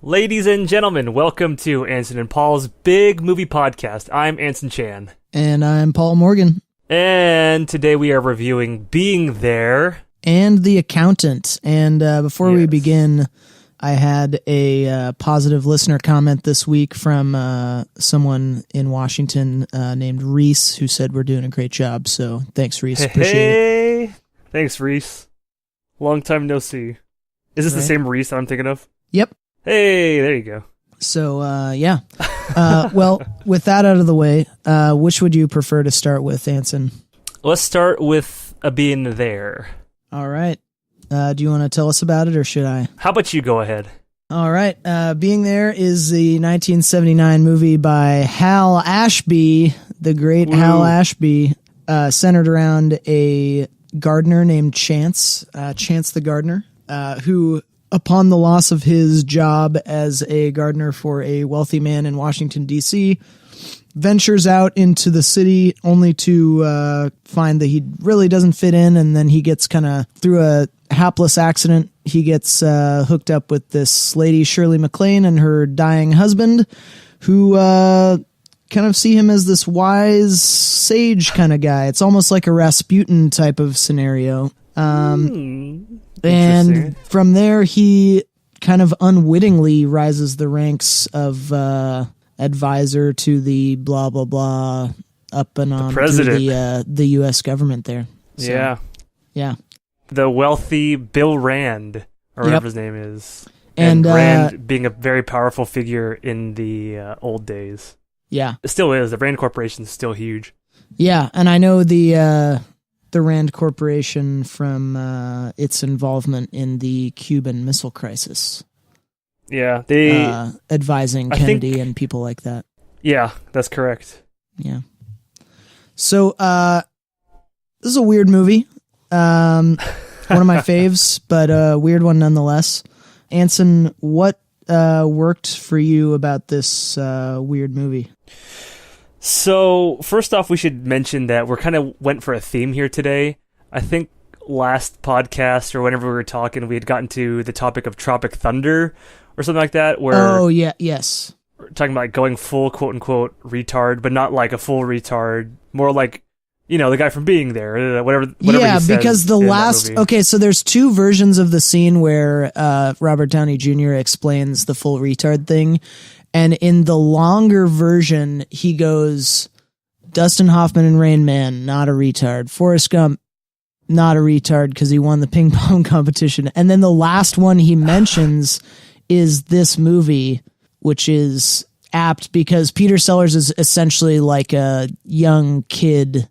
Ladies and gentlemen, welcome to Anson and Paul's Big Movie Podcast. I'm Anson Chan. And I'm Paul Morgan. And today we are reviewing Being There. And The Accountant. And before we begin, I had a positive listener comment this week from someone in Washington named Reese, who said we're doing a great job. So thanks, Reese. Appreciate it. Thanks, Reese. Long time no see. Is this the same Reese that I'm thinking of? Yep. Hey, there you go. So, yeah. Well, with that out of the way, which would you prefer to start with, Anson? Let's start with Being There. All right. Do you want to tell us about it, or should I? How about you go ahead? All right. Being There is the 1979 movie by Hal Ashby, the great Hal Ashby, centered around a gardener named Chance the gardener, who, upon the loss of his job as a gardener for a wealthy man in Washington, D.C., ventures out into the city only to find that he really doesn't fit in, and then he gets through a hapless accident, he gets hooked up with this lady, Shirley MacLaine, and her dying husband, who kind of see him as this wise sage kind of guy. It's almost like a Rasputin type of scenario. And from there, he kind of unwittingly rises the ranks of advisor to the blah, blah, blah, up and on through the U.S. government there. So, yeah. The wealthy Bill Rand, or whatever his name is. And Rand being a very powerful figure in the old days. Yeah. It still is. The Rand Corporation is still huge. Yeah, and I know the Rand Corporation from its involvement in the Cuban Missile Crisis. Yeah, they advising Kennedy and people like that. Yeah, that's correct. Yeah. So this is a weird movie. One of my faves, but a weird one nonetheless. Anson, what worked for you about this weird movie? So, first off, we should mention that we're kind of went for a theme here today. I think last podcast, or whenever we were talking, we had gotten to the topic of Tropic Thunder, or something like that, where... yes. We're talking about going full, quote-unquote, retard, but not like a full retard, more like, you know, the guy from Being There, whatever he says because the last... Okay, so there's two versions of the scene where Robert Downey Jr. explains the full retard thing. And in the longer version, he goes, Dustin Hoffman and Rain Man, not a retard. Forrest Gump, not a retard because he won the ping pong competition. And then the last one he mentions is this movie, which is apt because Peter Sellers is essentially like a young kid,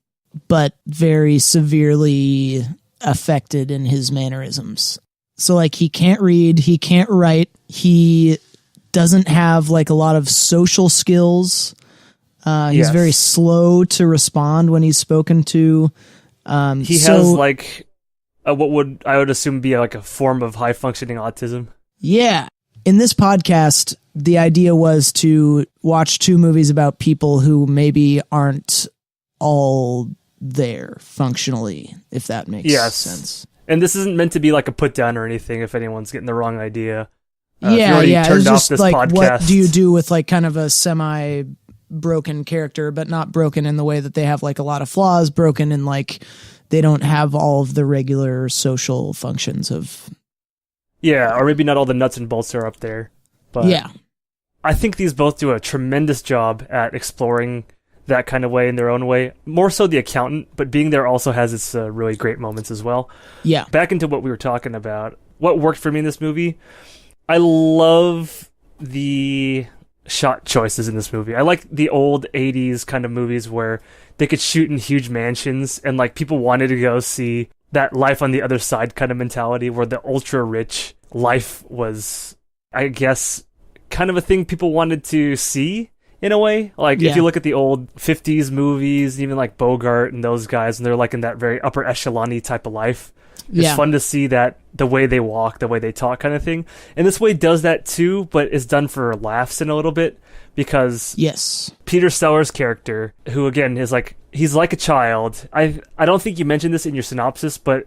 but very severely affected in his mannerisms. So like he can't read, he can't write, he doesn't have like a lot of social skills. He's very slow to respond when he's spoken to. He has like what I would assume be like a form of high functioning autism. Yeah. In this podcast, the idea was to watch two movies about people who maybe aren't all there functionally, if that makes sense. And this isn't meant to be like a put down or anything if anyone's getting the wrong idea. It's just like, podcast. What do you do with like kind of a semi-broken character, but not broken in the way that they have like a lot of flaws, broken in like they don't have all of the regular social functions of... Yeah, or maybe not all the nuts and bolts are up there. But yeah. I think these both do a tremendous job at exploring that kind of way in their own way. More so The Accountant, but Being There also has its really great moments as well. Yeah. Back into what we were talking about. What worked for me in this movie... I love the shot choices in this movie. I like the old 80s kind of movies where they could shoot in huge mansions and like people wanted to go see that life on the other side kind of mentality where the ultra rich life was, I guess, kind of a thing people wanted to see in a way. Like if you look at the old 50s movies, even like Bogart and those guys, and they're like in that very upper echelon-y type of life. It's fun to see that the way they walk, the way they talk kind of thing. And this way does that too, but it's done for laughs in a little bit because Peter Sellers' character, who again is like, he's like a child. I don't think you mentioned this in your synopsis, but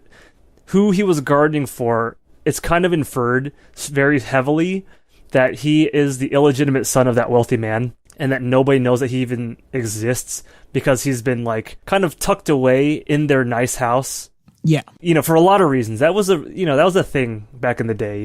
who he was gardening for, it's kind of inferred very heavily that he is the illegitimate son of that wealthy man, and that nobody knows that he even exists because he's been like kind of tucked away in their nice house. Yeah. For a lot of reasons. That was a thing back in the day,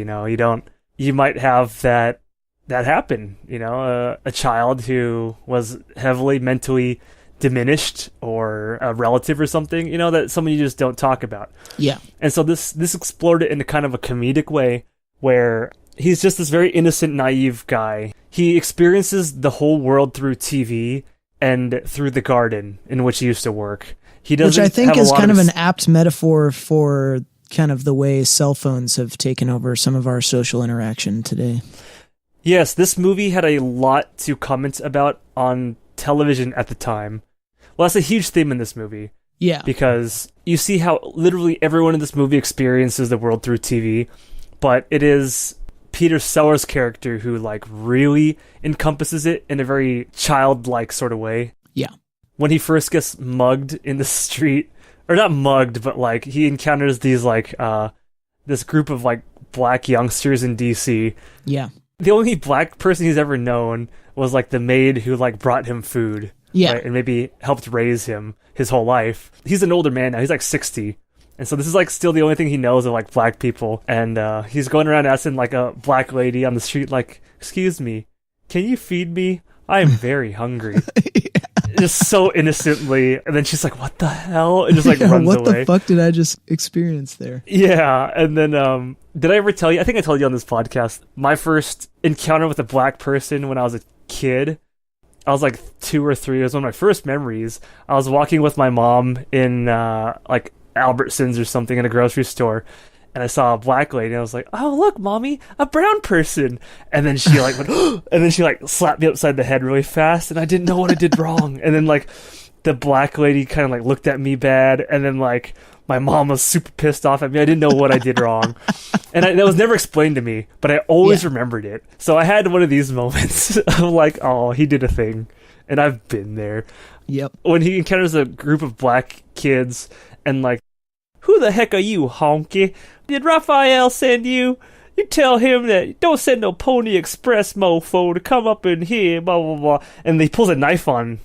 you might have that happen, a child who was heavily mentally diminished or a relative or something, that someone you just don't talk about. Yeah. And so this explored it in a kind of a comedic way where he's just this very innocent, naive guy. He experiences the whole world through TV and through the garden in which he used to work. He doesn't, which I think have is a lot kind of of an apt metaphor for kind of the way cell phones have taken over some of our social interaction today. Yes, this movie had a lot to comment about on television at the time. Well, that's a huge theme in this movie. Yeah. Because you see how literally everyone in this movie experiences the world through TV, but it is Peter Sellers' character who like really encompasses it in a very childlike sort of way. Yeah. When he first gets mugged in the street, or not mugged, but like he encounters these like this group of like black youngsters in DC. Yeah. The only black person he's ever known was like the maid who like brought him food. Yeah. Right? And maybe helped raise him his whole life. He's an older man now. He's like 60. And so this is like still the only thing he knows of like black people. And he's going around asking like a black lady on the street, like, "Excuse me, can you feed me? I am very hungry." Just so innocently. And then she's like, "What the hell?" And just like runs what away. What the fuck did I just experience there? Yeah. And then did I ever tell you? I think I told you on this podcast. My first encounter with a black person when I was a kid. I was like 2 or 3. It was one of my first memories. I was walking with my mom in like Albertsons or something in a grocery store, and I saw a black lady, and I was like, "Oh, look, mommy, a brown person." And then she like went, and then she like slapped me upside the head really fast, and I didn't know what I did wrong. And then like the black lady kind of like looked at me bad, and then like my mom was super pissed off at me. I didn't know what I did wrong. And that was never explained to me, but I always remembered it. So I had one of these moments of like, oh, he did a thing. And I've been there. Yep. When he encounters a group of black kids and like, "Who the heck are you, honky? Did Raphael send you? You tell him that don't send no Pony Express mofo to come up in here, blah, blah, blah." And he pulls a knife on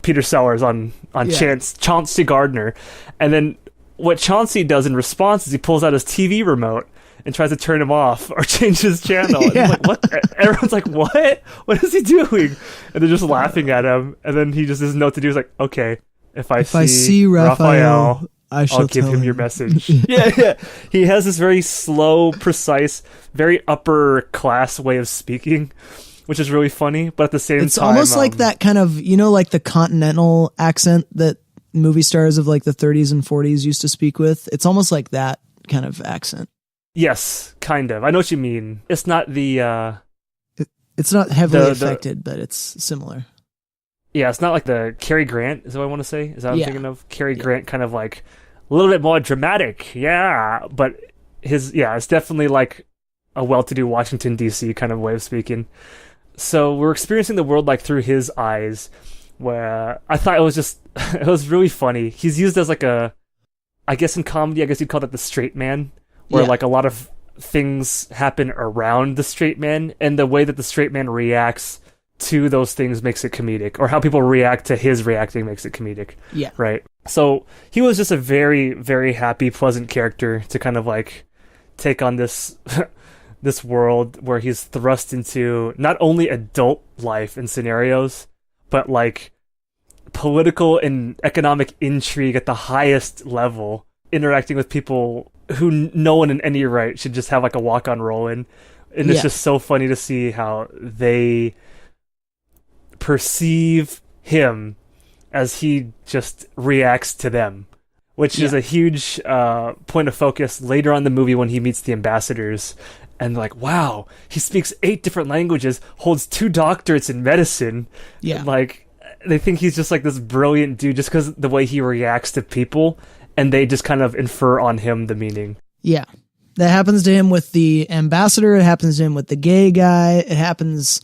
Peter Sellers, on Chauncey Gardner. And then what Chauncey does in response is he pulls out his TV remote and tries to turn him off or change his channel. And I'm like, what? Everyone's like, what? What is he doing? And they're just laughing at him. And then he just doesn't know what to do. He's like, "Okay, if I see Raphael, I'll give him your message." Yeah. He has this very slow, precise, very upper class way of speaking, which is really funny. But at the same time, it's almost like that kind of, like the continental accent that movie stars of like the 30s and 40s used to speak with. It's almost like that kind of accent. Yes, kind of. I know what you mean. It's not the... it's not heavily affected, but it's similar. Yeah, it's not like the Cary Grant, is what I want to say. Is that what I'm thinking of? Cary Grant kind of like a little bit more dramatic. Yeah, but it's definitely like a well-to-do Washington, D.C. kind of way of speaking. So we're experiencing the world like through his eyes, where I thought it was just... it was really funny. He's used as like I guess in comedy, I guess you'd call that the straight man, where like a lot of things happen around the straight man, and the way that the straight man reacts to those things makes it comedic, or how people react to his reacting makes it comedic. Yeah. Right. So he was just a very, very happy, pleasant character to kind of like take on this this world where he's thrust into not only adult life and scenarios, but like political and economic intrigue at the highest level, interacting with people who no one in any right should just have like a walk-on role in. And it's just so funny to see how they perceive him as he just reacts to them, which is a huge point of focus later on in the movie when he meets the ambassadors. And like, wow, he speaks 8 different languages, holds 2 doctorates in medicine. Yeah. Like, they think he's just like this brilliant dude just because the way he reacts to people, and they just kind of infer on him the meaning. Yeah. That happens to him with the ambassador. It happens to him with the gay guy. It happens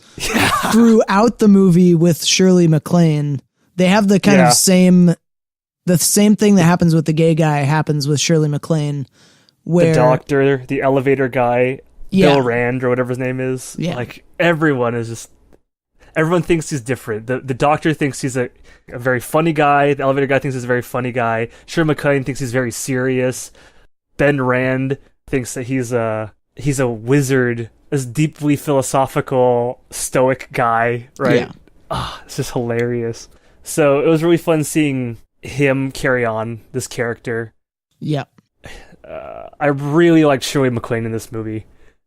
throughout the movie with Shirley MacLaine. They have the kind of the same thing that happens with the gay guy happens with Shirley MacLaine. Where the doctor, the elevator guy, Yeah. Bill Rand or whatever his name is. Yeah. Like everyone thinks he's different. The doctor thinks he's a very funny guy. The elevator guy thinks he's a very funny guy. Shirley MacLaine thinks he's very serious. Ben Rand thinks that he's a wizard, this deeply philosophical, stoic guy, right? Yeah. It's just hilarious. So it was really fun seeing him carry on this character. Yeah. I really liked Shirley MacLaine in this movie.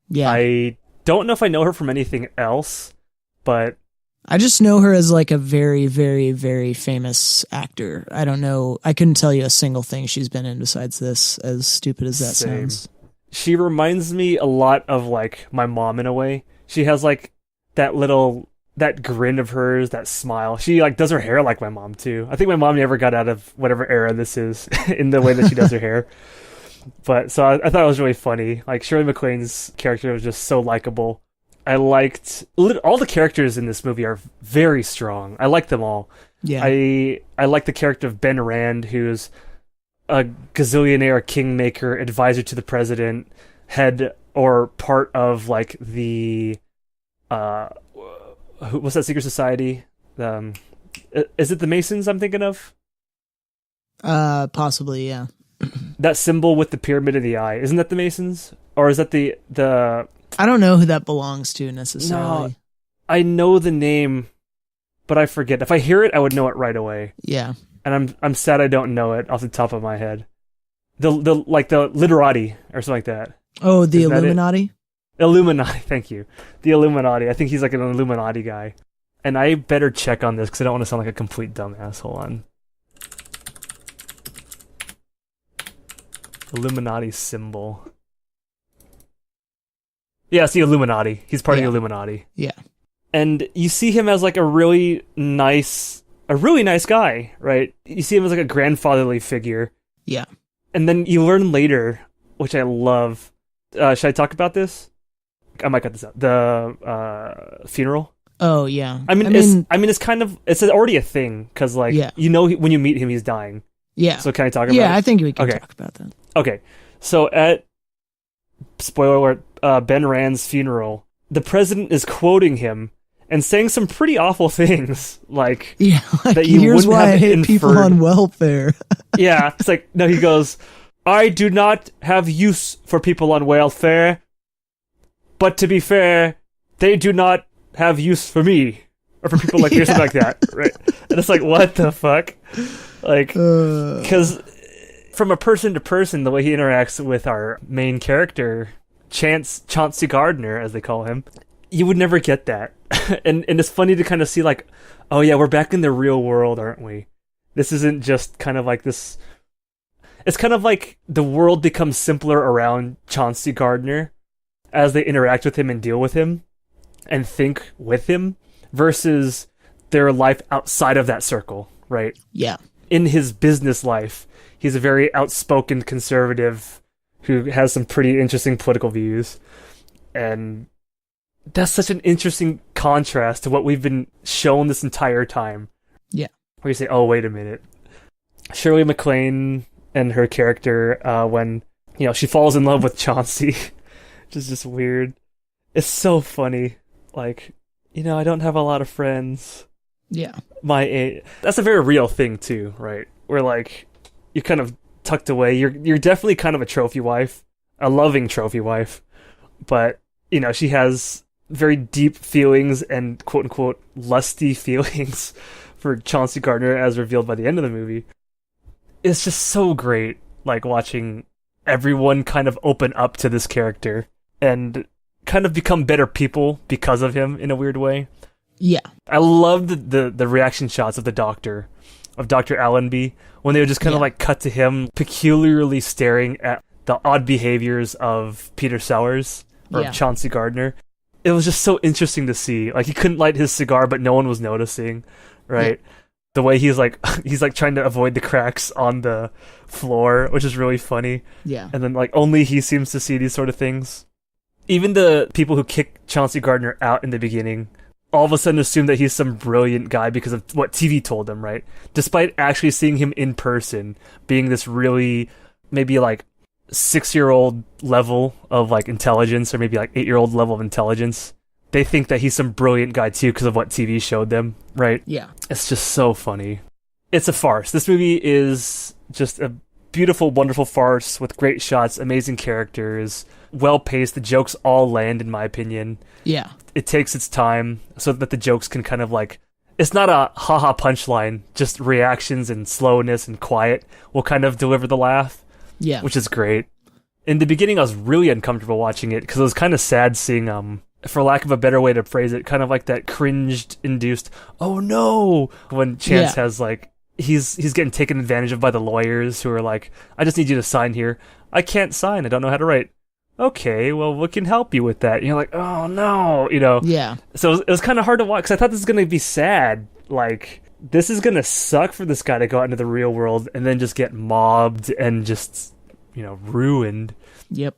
Yeah. I don't know if I know her from anything else, but I just know her as like a very, very, very famous actor. I don't know. I couldn't tell you a single thing she's been in besides this, as stupid as that sounds. She reminds me a lot of like my mom in a way. She has like that grin of hers, that smile. She like does her hair like my mom too. I think my mom never got out of whatever era this is in the way that she does her hair. But so I thought it was really funny. Like Shirley MacLaine's character was just so likable. I liked all the characters in this movie are very strong. I like them all. Yeah. I like the character of Ben Rand, who's a gazillionaire kingmaker, advisor to the president, head or part of like the what's that secret society? Is it the Masons I'm thinking of? Possibly, yeah. That symbol with the pyramid in the eye, isn't that the Masons? Or is that the I don't know who that belongs to necessarily. No, I know the name, but I forget. If I hear it, I would know it right away. Yeah. And I'm sad I don't know it off the top of my head. The literati or something like that. Oh, the Illuminati? Illuminati, thank you. The Illuminati. I think he's like an Illuminati guy. And I better check on this because I don't want to sound like a complete dumbass. Hold on. Illuminati symbol. Yeah, it's the Illuminati. He's part of the Illuminati. Yeah. And you see him as like a really nice guy, right? You see him as like a grandfatherly figure. Yeah. And then you learn later, which I love. Should I talk about this? I might cut this out. The funeral. Oh yeah. I mean, it's kind of already a thing because like when you meet him, he's dying. Yeah. So can I talk about it? Yeah, I think we can talk about that. Okay. So at spoiler alert, Ben Rand's funeral, the president is quoting him and saying some pretty awful things, like that you here's wouldn't why have I hate inferred. people on welfare. Yeah, it's like no, he goes, "I do not have use for people on welfare, but to be fair, they do not have use for me or for people like me or something like that." Right? And it's like, what the fuck? Like, because from a person to person, the way he interacts with our main character, Chauncey Gardner, as they call him, you would never get that. and it's funny to kind of see like, oh yeah, we're back in the real world, aren't we? This isn't just kind of like this. It's kind of like the world becomes simpler around Chauncey Gardner as they interact with him and deal with him and think with him versus their life outside of that circle, right? Yeah. In his business life, he's a very outspoken conservative who has some pretty interesting political views. And that's such an interesting contrast to what we've been shown this entire time. Yeah. Where you say, oh, wait a minute. Shirley MacLaine and her character, when, she falls in love with Chauncey, which is just weird. It's so funny. Like, I don't have a lot of friends. Yeah. My age. That's a very real thing too, right? Where like you're kind of tucked away. You're definitely kind of a trophy wife, a loving trophy wife, but she has very deep feelings and quote unquote lusty feelings for Chauncey Gardner as revealed by the end of the movie. It's just so great, like watching everyone kind of open up to this character and kind of become better people because of him in a weird way. Yeah. I loved the reaction shots of the doctor, of Dr. Allenby, when they would just kind of like cut to him peculiarly staring at the odd behaviors of Peter Sellers or of Chauncey Gardner. It was just so interesting to see. Like he couldn't light his cigar, but no one was noticing, right? Yeah. The way he's like trying to avoid the cracks on the floor, which is really funny. Yeah. And then like only he seems to see these sort of things. Even the people who kick Chauncey Gardner out in the beginning all of a sudden assume that he's some brilliant guy because of what TV told them, right? Despite actually seeing him in person, being this really maybe like 6-year-old level of like intelligence, or maybe like 8-year-old level of intelligence. They think that he's some brilliant guy too because of what TV showed them, right? Yeah. It's just so funny. It's a farce. This movie is just a beautiful, wonderful farce with great shots, amazing characters, well paced. The jokes all land, in my opinion. Yeah. It takes its time so that the jokes can kind of like, it's not a haha punchline, just reactions and slowness and quiet will kind of deliver the laugh. Yeah. Which is great. In the beginning, I was really uncomfortable watching it because it was kind of sad seeing, for lack of a better way to phrase it, kind of like that cringed-induced, oh no, when Chance has like, he's getting taken advantage of by the lawyers who are like, I just need you to sign here. I can't sign. I don't know how to write. Okay, well, we can help you with that. And you're like, oh no, you know? Yeah. So it was kind of hard to watch because I thought this was going to be sad. Like, this is going to suck for this guy to go out into the real world and then just get mobbed and just, you know, ruined. Yep.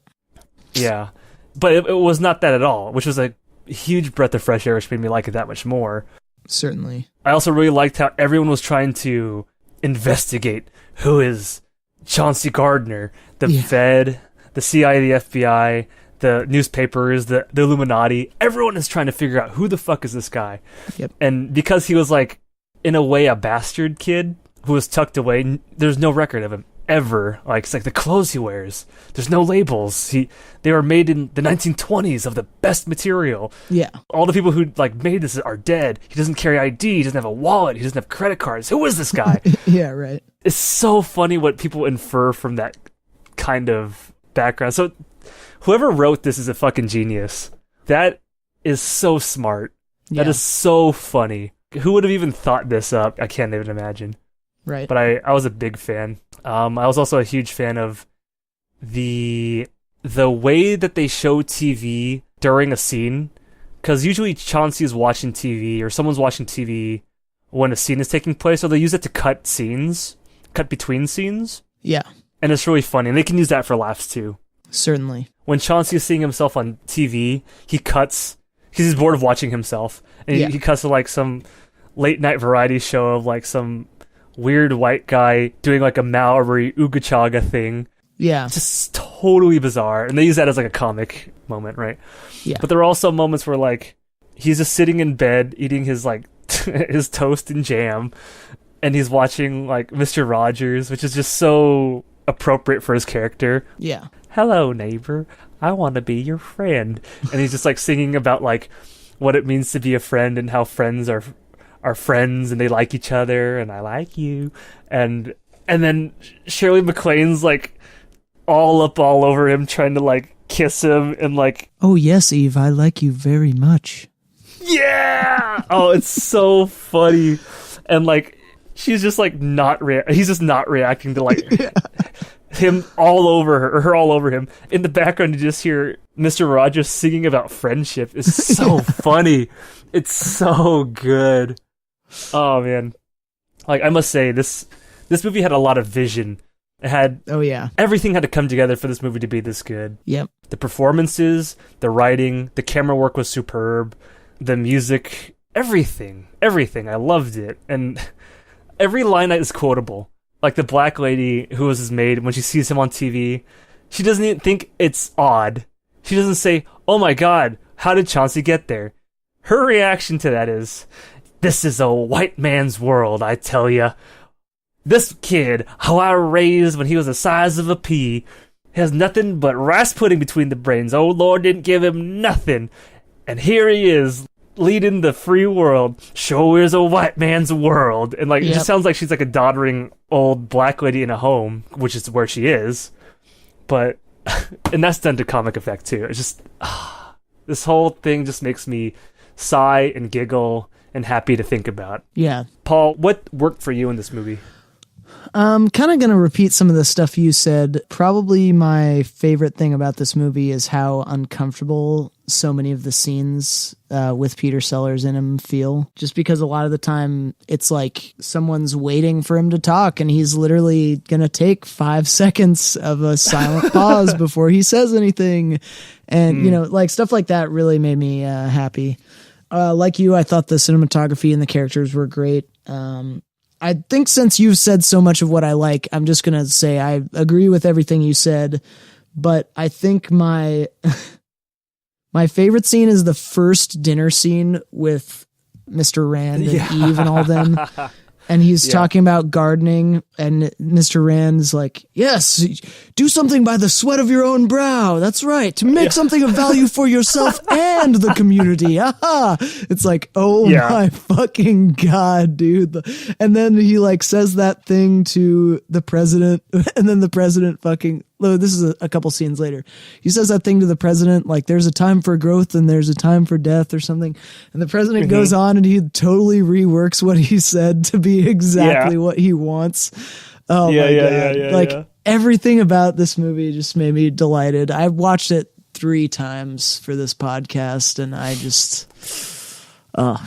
Yeah. But it was not that at all, which was a huge breath of fresh air, which made me like it that much more. Certainly. I also really liked how everyone was trying to investigate who is Chauncey Gardner, the Fed, the CIA, the FBI, the newspapers, the Illuminati. Everyone is trying to figure out who the fuck is this guy. Yep. And because he was like, in a way, a bastard kid who was tucked away, there's no record of him ever. Like, it's like the clothes he wears. There's no labels. They were made in the 1920s of the best material. Yeah. All the people who like made this are dead. He doesn't carry ID. He doesn't have a wallet. He doesn't have credit cards. Who is this guy? Yeah, right. It's so funny what people infer from that kind of background. So whoever wrote this is a fucking genius. That is so smart. Yeah. That is so funny. Who would have even thought this up? I can't even imagine. Right. But I was a big fan. I was also a huge fan of the way that they show TV during a scene. Because usually Chauncey is watching TV or someone's watching TV when a scene is taking place. So they use it to cut between scenes. Yeah. And it's really funny. And they can use that for laughs too. Certainly. When Chauncey is seeing himself on TV, he cuts because he's bored of watching himself. And he cuts to like some late night variety show of like some weird white guy doing like a Maori Ooga Chaga thing. Yeah. Just totally bizarre. And they use that as like a comic moment, right? Yeah. But there are also moments where like he's just sitting in bed eating his like his toast and jam and he's watching like Mr. Rogers, which is just so appropriate for his character. Yeah. Hello, neighbor. I want to be your friend. And he's just like singing about like what it means to be a friend and how friends are friends and they like each other and I like you. And then Shirley MacLaine's like all over him trying to like kiss him and like, oh yes, Eve, I like you very much. Yeah. Oh, it's so funny. And like she's just like he's just not reacting to like him all over her or her all over him. In the background you just hear Mr. Rogers singing about friendship. It's so funny. It's so good. Oh man. Like I must say this movie had a lot of vision. It had everything had to come together for this movie to be this good. Yep. The performances, the writing, the camera work was superb. The music, everything. I loved it. And every line is quotable. Like the black lady who was his maid, when she sees him on TV, she doesn't even think it's odd. She doesn't say, oh my god, how did Chauncey get there? Her reaction to that is, this is a white man's world, I tell ya. This kid, how I raised when he was the size of a pea, has nothing but rice pudding between the brains. Oh Lord didn't give him nothing. And here he is, leading the free world. Sure is a white man's world. And like, it just sounds like she's like a doddering old black lady in a home, which is where she is. But, and that's done to comic effect too. It's just, this whole thing just makes me sigh and giggle and happy to think about. Yeah. Paul, what worked for you in this movie? Kind of going to repeat some of the stuff you said. Probably my favorite thing about this movie is how uncomfortable so many of the scenes with Peter Sellers in him feel. Just because a lot of the time it's like someone's waiting for him to talk and he's literally going to take 5 seconds of a silent pause before he says anything. And, you know, like stuff like that really made me happy. Like you, I thought the cinematography and the characters were great. I think since you've said so much of what I like, I'm just going to say I agree with everything you said, but I think my favorite scene is the first dinner scene with Mr. Rand and Eve and all them. And he's talking about gardening, and Mr. Rand's like, yes, do something by the sweat of your own brow. That's right. To make something of value for yourself and the community. Aha. It's like, oh my fucking God, dude. And then he like says that thing to the president, and then the president fucking, this is a couple scenes later. He says that thing to the president, like there's a time for growth and there's a time for death or something. And the president goes on and he totally reworks what he said to be exactly what he wants. Oh my God. Everything about this movie just made me delighted. I watched it 3 times for this podcast and I just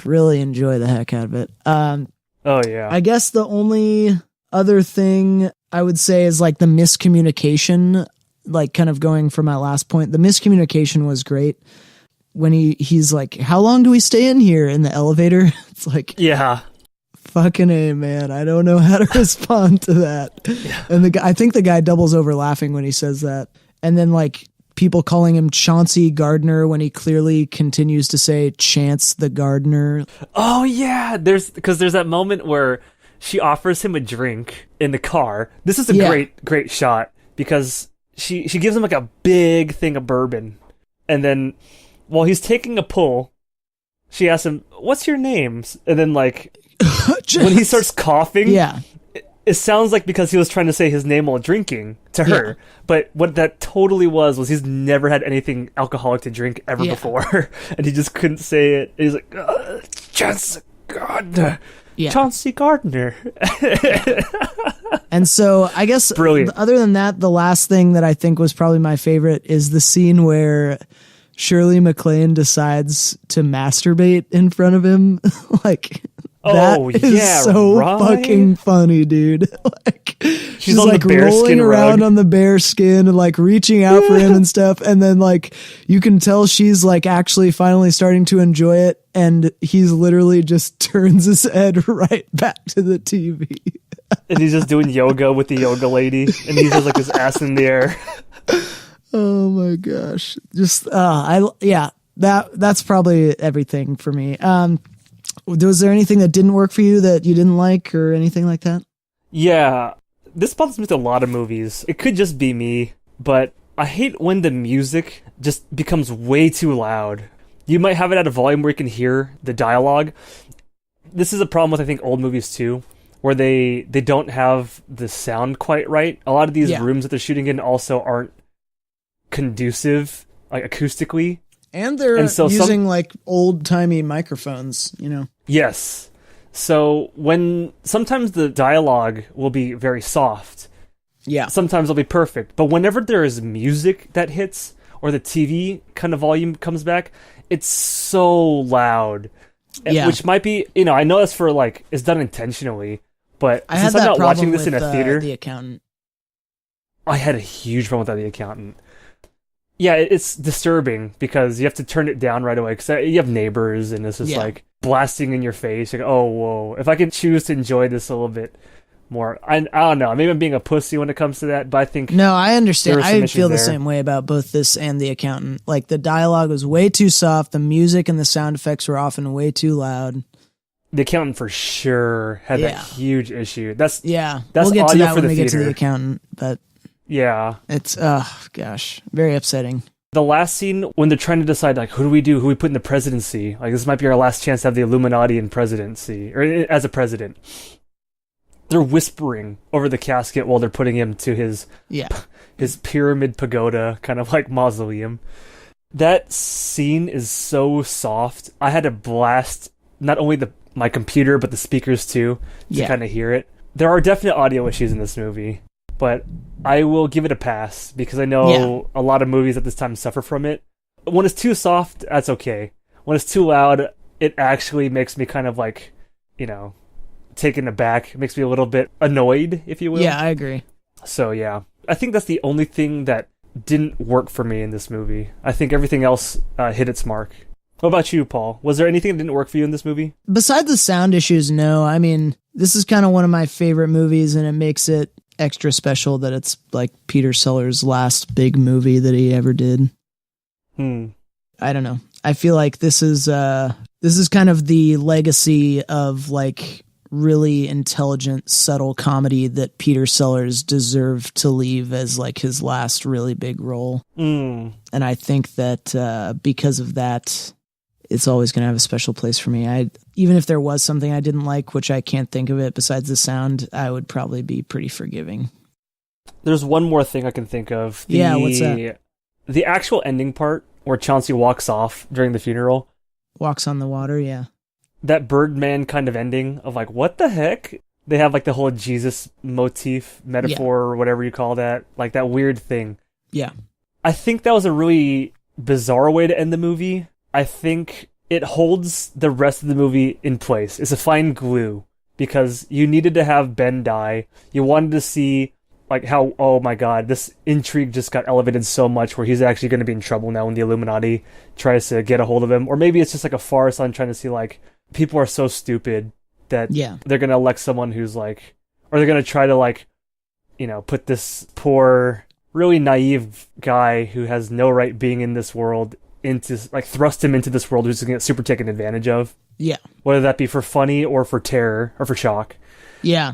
really enjoy the heck out of it. I guess the only other thing I would say is like the miscommunication, like kind of going from my last point. The miscommunication was great when he's like, how long do we stay in here in the elevator? It's like, fucking A, man. I don't know how to respond to that. And I think the guy doubles over laughing when he says that. And then like people calling him Chauncey Gardner when he clearly continues to say Chance the Gardener. Oh yeah. There's that moment where she offers him a drink in the car. This is a great shot because she gives him like a big thing of bourbon. And then while he's taking a pull, she asks him, what's your name? And then like when he starts coughing, it sounds like because he was trying to say his name while drinking to her. But what that totally was he's never had anything alcoholic to drink ever before. And he just couldn't say it. And he's like, Chance Gardner. Chauncey Gardner. And so I guess brilliant. Other than that, the last thing that I think was probably my favorite is the scene where Shirley MacLaine decides to masturbate in front of him. Like that is so fucking funny, dude. Like she's like rolling around on the bear skin and like reaching out for him and stuff. And then like you can tell she's like actually finally starting to enjoy it. And he's literally just turns his head right back to the TV. And he's just doing yoga with the yoga lady. And he's just like his ass in the air. Oh my gosh. Just, that's probably everything for me. Was there anything that didn't work for you that you didn't like or anything like that? Yeah. This bothers me with a lot of movies. It could just be me, but I hate when the music just becomes way too loud. You might have it at a volume where you can hear the dialogue. This is a problem with, I think, old movies too, where they don't have the sound quite right. A lot of these rooms that they're shooting in also aren't conducive, like acoustically. And they're using like old-timey microphones, you know? Yes. So when sometimes the dialogue will be very soft. Yeah. Sometimes it'll be perfect. But whenever there is music that hits or the TV kind of volume comes back, it's so loud. Yeah. Which might be, I know that's for like, it's done intentionally, but since I'm not watching this in a theater. The Accountant. I had a huge problem with that, The Accountant. Yeah, it's disturbing because you have to turn it down right away because you have neighbors and it's just like blasting in your face. Like, oh, whoa. If I can choose to enjoy this a little bit more, I don't know. Maybe I'm being a pussy when it comes to that, but I think... No, I understand. I feel the same way about both this and The Accountant. Like, the dialogue was way too soft. The music and the sound effects were often way too loud. The Accountant for sure had that huge issue. That's we'll get to that when we get to The Accountant, but... Yeah. It's, gosh, very upsetting. The last scene, when they're trying to decide, like, who do we do? Who we put in the presidency? Like, this might be our last chance to have the Illuminati in presidency, or as a president. They're whispering over the casket while they're putting him to his pyramid pagoda, kind of like mausoleum. That scene is so soft. I had to blast not only my computer, but the speakers too, to kind of hear it. There are definite audio issues in this movie. But I will give it a pass because I know a lot of movies at this time suffer from it. When it's too soft, that's okay. When it's too loud, it actually makes me kind of like, taken aback. It makes me a little bit annoyed, if you will. Yeah, I agree. So, yeah. I think that's the only thing that didn't work for me in this movie. I think everything else hit its mark. What about you, Paul? Was there anything that didn't work for you in this movie? Besides the sound issues, no. I mean, This is kind of one of my favorite movies, and it makes it extra special that it's like Peter Sellers' last big movie that he ever did. I don't know. I feel like this is kind of the legacy of like really intelligent, subtle comedy that Peter Sellers deserved to leave as like his last really big role. And I think that because of that, it's always going to have a special place for me. Even if there was something I didn't like, which I can't think of it besides the sound, I would probably be pretty forgiving. There's one more thing I can think of. What's that? The actual ending part where Chauncey walks off during the funeral. Walks on the water, yeah. That Birdman kind of ending of like, what the heck? They have like the whole Jesus motif, metaphor, or whatever you call that. Like that weird thing. Yeah. I think that was a really bizarre way to end the movie. I think it holds the rest of the movie in place. It's a fine glue because you needed to have Ben die. You wanted to see like how, oh my god, this intrigue just got elevated so much where he's actually going to be in trouble now when the Illuminati tries to get a hold of him. Or maybe it's just like a farce on trying to see like people are so stupid that they're going to elect someone who's like, or they're going to try to like, you know, put this poor, really naive guy who has no right being in this world into like thrust him into this world who's going to get super taken advantage of. Yeah. Whether that be for funny or for terror or for shock. Yeah.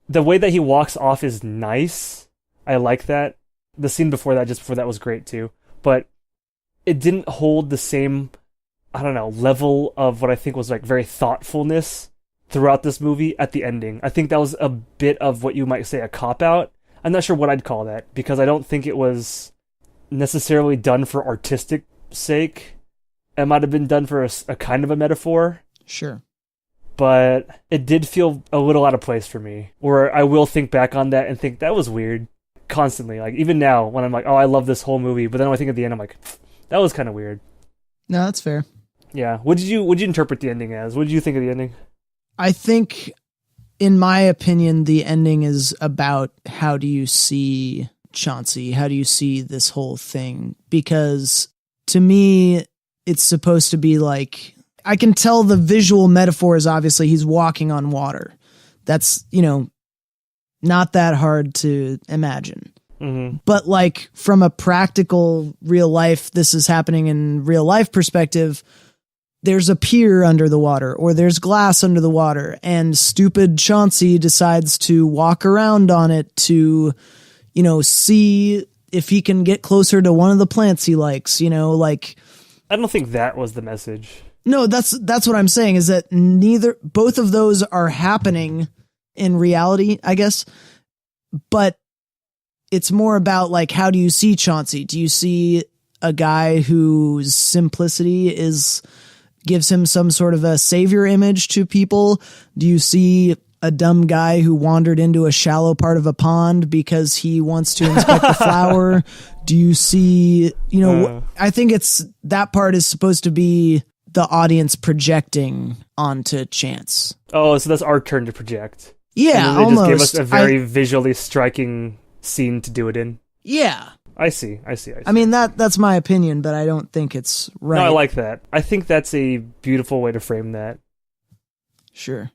The way that he walks off is nice. I like that. The scene before that, just before that, was great too. But it didn't hold the same, I don't know, level of what I think was like very thoughtfulness throughout this movie at the ending. I think that was a bit of what you might say a cop-out. I'm not sure what I'd call that because I don't think it was necessarily done for artistic sake. It might have been done for a kind of a metaphor. Sure. But it did feel a little out of place for me, where I will think back on that and think that was weird constantly. Like even now when I'm like, oh, I love this whole movie, but then when I think at the end, I'm like, that was kind of weird. No, that's fair. Yeah. What did you interpret the ending as? What did you think of the ending? I think, in my opinion, the ending is about how do you see Chauncey? How do you see this whole thing? Because to me, it's supposed to be like, I can tell the visual metaphor is obviously he's walking on water. That's, you know, not that hard to imagine. Mm-hmm. But like from a practical real life, this is happening in real life perspective, there's a pier under the water or there's glass under the water and stupid Chauncey decides to walk around on it to, you know, see if he can get closer to one of the plants he likes, you know, like. I don't think that was the message. No, that's what I'm saying is that both of those are happening in reality, I guess. But it's more about like, how do you see Chauncey? Do you see a guy whose simplicity gives him some sort of a savior image to people? Do you see a dumb guy who wandered into a shallow part of a pond because he wants to inspect the flower? Do you see, you know, I think that part is supposed to be the audience projecting onto Chance. Oh, so that's our turn to project. Yeah, they almost. Just gave us a very visually striking scene to do it in. Yeah. I see. I mean, that's my opinion, but I don't think it's right. No, I like that. I think that's a beautiful way to frame that. Sure.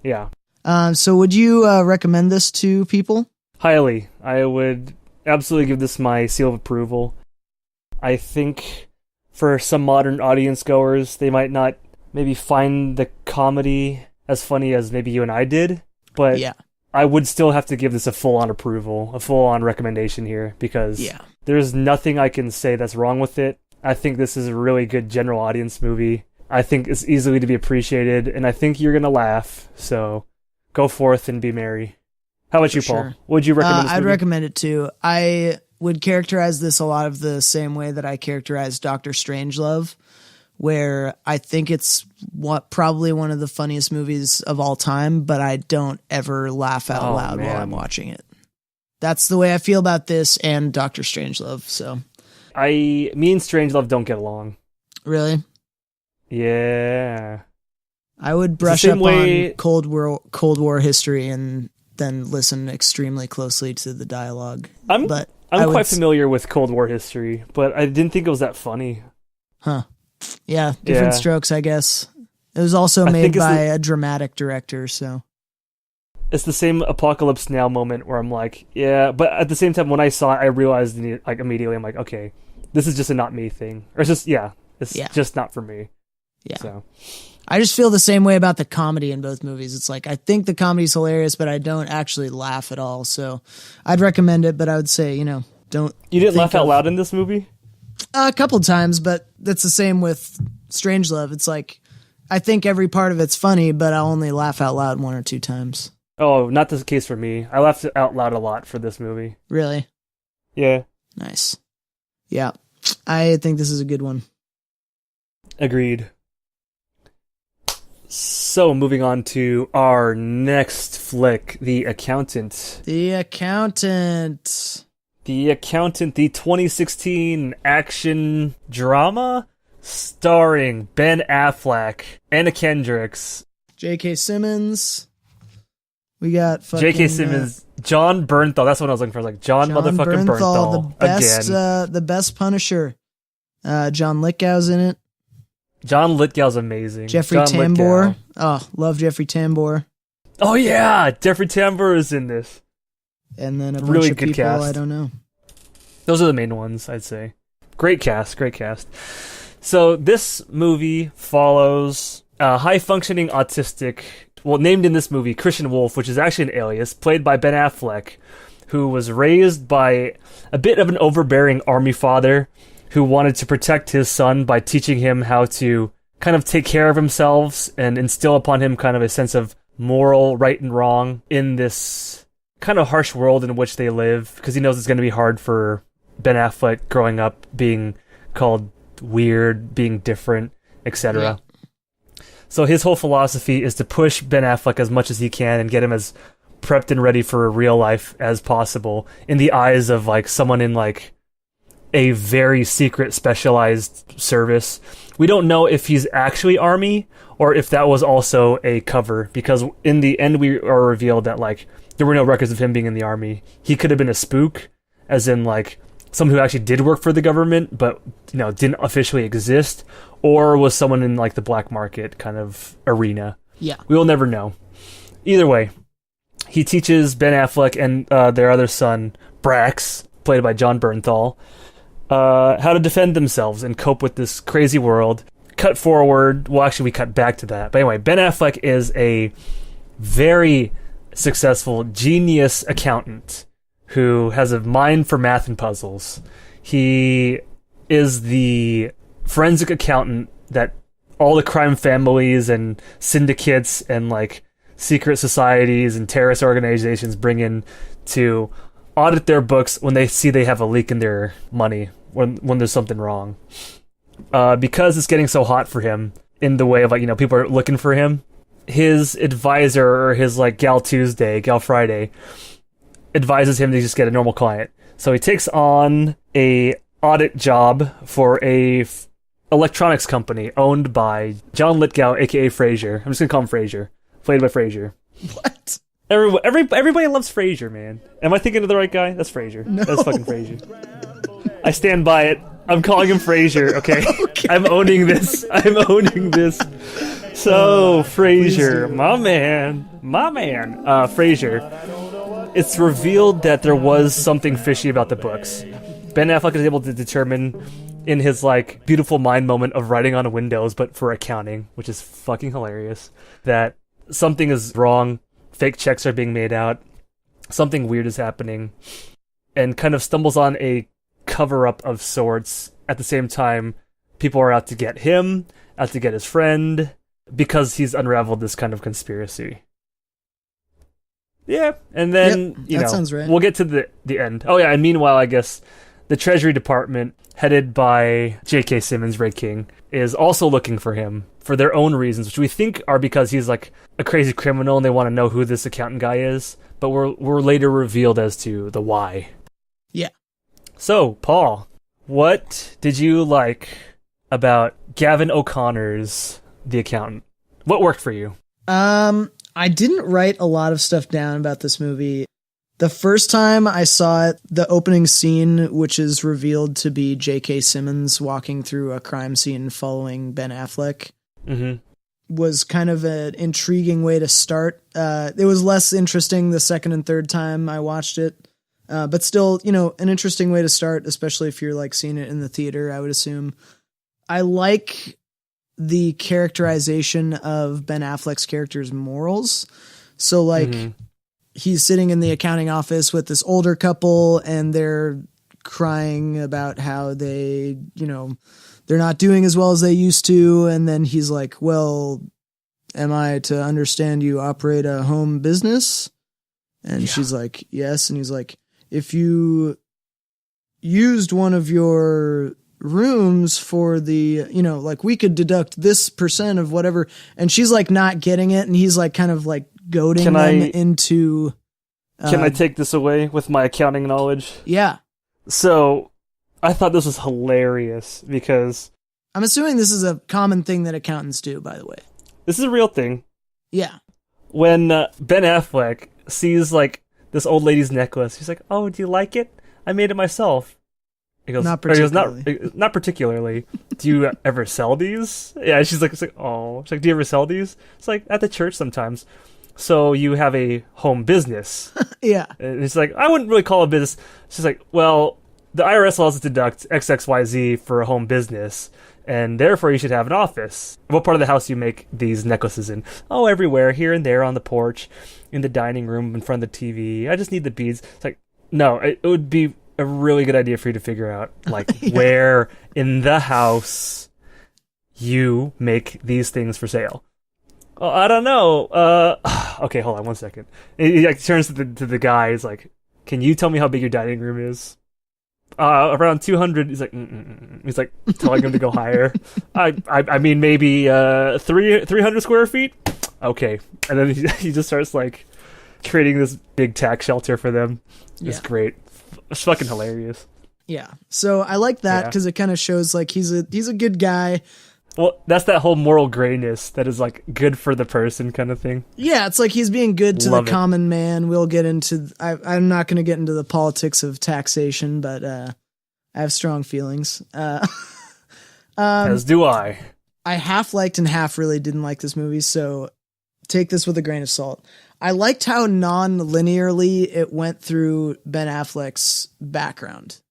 Yeah. So would you recommend this to people? Highly. I would absolutely give this my seal of approval. I think for some modern audience goers, they might not maybe find the comedy as funny as maybe you and I did, but yeah. I would still have to give this a full-on approval, a full-on recommendation here, because there's nothing I can say that's wrong with it. I think this is a really good general audience movie. I think it's easily to be appreciated, and I think you're going to laugh, so go forth and be merry. How about you, Paul? Sure. Would you recommend this movie? I'd recommend it too. I would characterize this a lot of the same way that I characterized Dr. Strangelove, where I think it's probably one of the funniest movies of all time, but I don't ever laugh out loud while I'm watching it. That's the way I feel about this and Dr. Strangelove. So, me and Strangelove don't get along. Really? Yeah. I would brush up on Cold War history and then listen extremely closely to the dialogue. I'm quite familiar with Cold War history, but I didn't think it was that funny. Huh. Yeah, different strokes, I guess. It was also made by a dramatic director, so. It's the same Apocalypse Now moment where I'm like, yeah, but at the same time, when I saw it, I realized like immediately, I'm like, okay, this is just a not me thing, or it's just just not for me. Yeah. So I just feel the same way about the comedy in both movies. It's like I think the comedy's hilarious, but I don't actually laugh at all. So I'd recommend it, but I would say don't. You didn't laugh out loud in this movie? A couple times, but that's the same with Strangelove. It's like I think every part of it's funny, but I'll only laugh out loud 1 or 2 times. Oh, not the case for me. I laughed out loud a lot for this movie. Really? Yeah. Nice. Yeah. I think this is a good one. Agreed. So, moving on to our next flick, The Accountant. The Accountant. The Accountant, the 2016 action drama starring Ben Affleck, Anna Kendricks, J.K. Simmons. We got fucking... J.K. Simmons, John Bernthal. That's what I was looking for. Like John motherfucking Bernthal. The best Punisher. John Lithgow's in it. John Lithgow's amazing. Jeffrey Tambor. Oh, love Jeffrey Tambor. Oh yeah, Jeffrey Tambor is in this. And then a bunch really of good people cast. I don't know. Those are the main ones, I'd say. Great cast. So this movie follows a high-functioning autistic, named in this movie Christian Wolf, which is actually an alias, played by Ben Affleck, who was raised by a bit of an overbearing army father who wanted to protect his son by teaching him how to kind of take care of himself and instill upon him kind of a sense of moral right and wrong in this kind of harsh world in which they live, because he knows it's going to be hard for Ben Affleck growing up being called weird, being different, etc. Yeah. So his whole philosophy is to push Ben Affleck as much as he can and get him as prepped and ready for real life as possible in the eyes of like someone in like a very secret specialized service. We don't know if he's actually Army or if that was also a cover, because in the end we are revealed that like there were no records of him being in the Army. He could have been a spook, as in like someone who actually did work for the government but didn't officially exist, or was someone in like the black market kind of arena. Yeah, we will never know. Either way, he teaches Ben Affleck and their other son Brax, played by John Bernthal, how to defend themselves and cope with this crazy world. Cut forward. Well, actually, we cut back to that. But anyway, Ben Affleck is a very successful, genius accountant who has a mind for math and puzzles. He is the forensic accountant that all the crime families and syndicates and like secret societies and terrorist organizations bring in to audit their books when they see they have a leak in their money, when there's something wrong. Because it's getting so hot for him in the way of like, people are looking for him, his advisor, or his like Gal Friday, advises him to just get a normal client. So he takes on a audit job for a electronics company owned by John Lithgow, aka Frazier. I'm just gonna call him Frazier, played by Frazier. What? Everybody loves Frazier, man. Am I thinking of the right guy? That's Frazier. No. That's fucking Frazier. I stand by it. I'm calling him Frazier, okay? Okay. I'm owning this. So, Frazier, my man, Frazier. It's revealed that there was something fishy about the books. Ben Affleck is able to determine in his like beautiful mind moment of writing on windows, but for accounting, which is fucking hilarious, that something is wrong. Fake checks are being made out. Something weird is happening. And kind of stumbles on a cover-up of sorts. At the same time, people are out to get him, out to get his friend, because he's unraveled this kind of conspiracy. Yeah, and then, that sounds right. We'll get to the end. Oh yeah, and meanwhile, I guess, the Treasury Department, headed by J.K. Simmons, Ray King, is also looking for him for their own reasons, which we think are because he's like a crazy criminal and they want to know who this accountant guy is, but we're later revealed as to the why. Yeah. So, Paul, what did you like about Gavin O'Connor's The Accountant? What worked for you? I didn't write a lot of stuff down about this movie. The first time I saw it, the opening scene, which is revealed to be J.K. Simmons walking through a crime scene following Ben Affleck, was kind of an intriguing way to start. It was less interesting the second and third time I watched it. But still, an interesting way to start, especially if you're like seeing it in the theater, I would assume. I like the characterization of Ben Affleck's character's morals. So like he's sitting in the accounting office with this older couple and they're crying about how they're not doing as well as they used to. And then he's like, well, am I to understand you operate a home business? And she's like, yes. And he's like, if you used one of your rooms for the, like we could deduct this % of whatever. And she's like not getting it. And he's like kind of like goading them into. Can I take this away with my accounting knowledge? Yeah. So I thought this was hilarious because I'm assuming this is a common thing that accountants do, by the way. This is a real thing. Yeah. When Ben Affleck sees like this old lady's necklace, he's like, "Oh, do you like it? I made it myself." He goes, not particularly. He goes, not particularly. Do you ever sell these? Yeah, she's like, oh. She's like, do you ever sell these? It's like, at the church sometimes. So you have a home business. Yeah. And it's like, I wouldn't really call it a business. She's like, well, the IRS allows us to deduct XXYZ for a home business, and therefore you should have an office. What part of the house do you make these necklaces in? Oh, everywhere, here and there, on the porch, in the dining room, in front of the TV. I just need the beads. It's like, no, it would be a really good idea for you to figure out, like, where in the house you make these things for sale. Oh, I don't know. Okay, hold on 1 second. He like turns to the guy. He's like, "Can you tell me how big your dining room is?" Around 200. He's like, he's like telling him to go higher. I mean maybe 300 square feet. Okay, and then he just starts like creating this big tax shelter for them. It's great. It's fucking hilarious. Yeah. So I like that because it kind of shows like he's a good guy. Well, that's that whole moral grayness that is like good for the person kind of thing. Yeah, it's like he's being good to the common man. We'll get into. I'm not going to get into the politics of taxation, but I have strong feelings. As do I. I half liked and half really didn't like this movie, so take this with a grain of salt. I liked how non-linearly it went through Ben Affleck's background.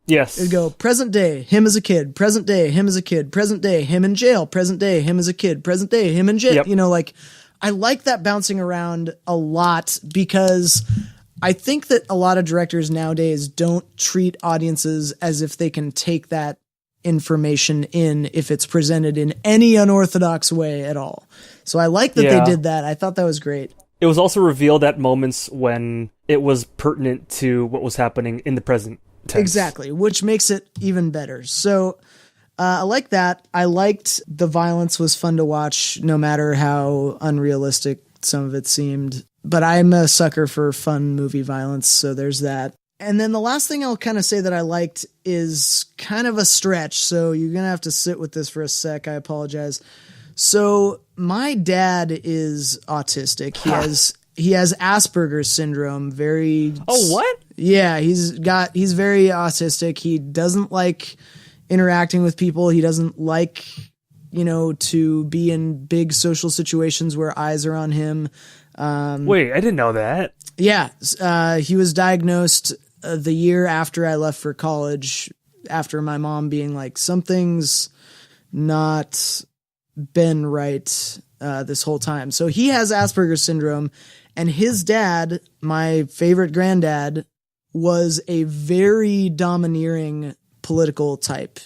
Yes. It'd go present day, him as a kid, present day, him as a kid, present day, him in jail, present day, him as a kid, present day, him in jail. Yep. Like I like that bouncing around a lot because I think that a lot of directors nowadays don't treat audiences as if they can take that information in if it's presented in any unorthodox way at all. So I like that they did that. I thought that was great. It was also revealed at moments when it was pertinent to what was happening in the present tense. Exactly, which makes it even better. So I like that. I liked the violence was fun to watch, no matter how unrealistic some of it seemed. But I'm a sucker for fun movie violence, so there's that. And then the last thing I'll kind of say that I liked is kind of a stretch, so you're going to have to sit with this for a sec. I apologize. So my dad is autistic. He has Asperger's syndrome. Oh, what? Yeah, he's very autistic. He doesn't like interacting with people. He doesn't like, to be in big social situations where eyes are on him. Wait, I didn't know that. Yeah, he was diagnosed the year after I left for college, after my mom being like, something's not been right this whole time. So he has Asperger's syndrome, and his dad, my favorite granddad, was a very domineering political type.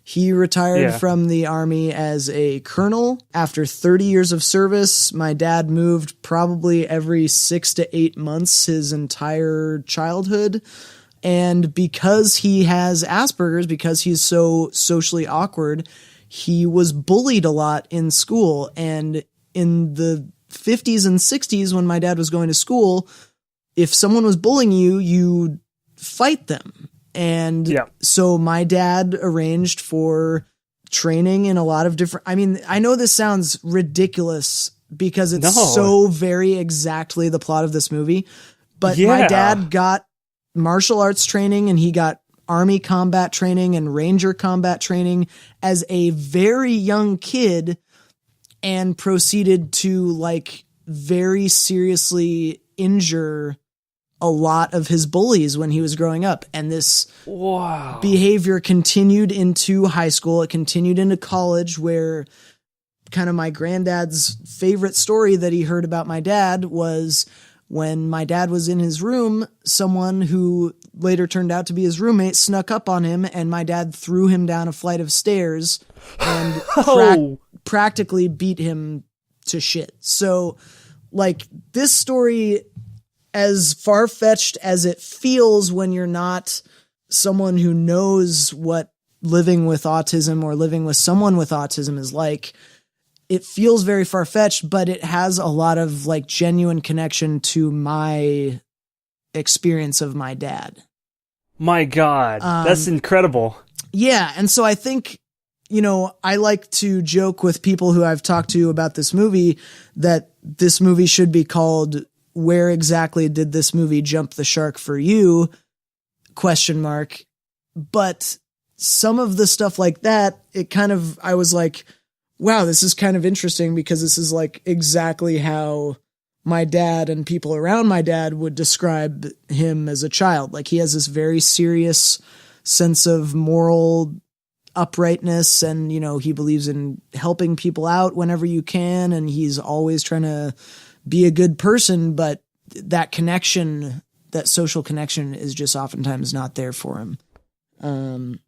He retired from the army as a colonel after 30 years of service. My dad moved probably every 6 to 8 months his entire childhood. And because he has Asperger's, because he's so socially awkward, he was bullied a lot in school. And in the 50s and 60s, when my dad was going to school, if someone was bullying you, you fight them. And so my dad arranged for training in a lot of different, I know this sounds ridiculous because it's so very exactly the plot of this movie, but my dad got martial arts training and he got Army combat training and Ranger combat training as a very young kid and proceeded to like very seriously injure a lot of his bullies when he was growing up. And this behavior continued into high school. It continued into college, where kind of my granddad's favorite story that he heard about my dad was when my dad was in his room, someone who later turned out to be his roommate snuck up on him, and my dad threw him down a flight of stairs and practically beat him to shit. So like this story, as far-fetched as it feels when you're not someone who knows what living with autism or living with someone with autism is like, it feels very far-fetched, but it has a lot of like genuine connection to my experience of my dad. My God, that's incredible. Yeah. And so I think, you know, I like to joke with people who I've talked to about this movie that this movie should be called "Where Exactly Did This Movie Jump the Shark for You?" ? But some of the stuff like that, I was like, wow, this is kind of interesting, because this is like exactly how my dad and people around my dad would describe him as a child. Like he has this very serious sense of moral uprightness, and, you know, he believes in helping people out whenever you can, and he's always trying to be a good person, but that connection, that social connection, is just oftentimes not there for him.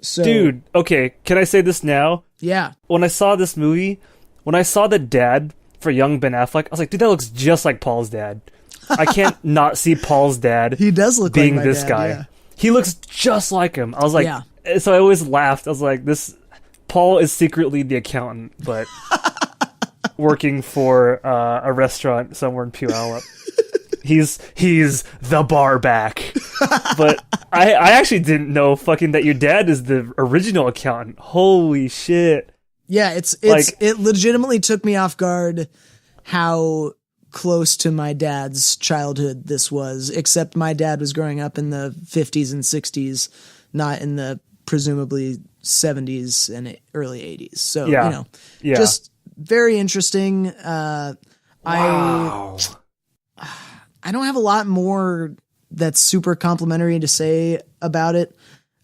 So, dude, okay, can I say this now? Yeah. When I saw this movie, when I saw the dad for young Ben Affleck, I was like, dude, that looks just like Paul's dad. I can't not see Paul's dad. He does look being like my this dad, guy. yeah. He looks just like him. I was like, Yeah. So I always laughed. I was like, this Paul is secretly the accountant, but working for a restaurant somewhere in Puyallup. He's the bar back. But I actually didn't know fucking that your dad is the original accountant. Holy shit. Yeah, it legitimately took me off guard how close to my dad's childhood this was, except my dad was growing up in the 50s and 60s, not in the presumably 70s and early 80s. So, you know, just very interesting. Wow. I don't have a lot more that's super complimentary to say about it.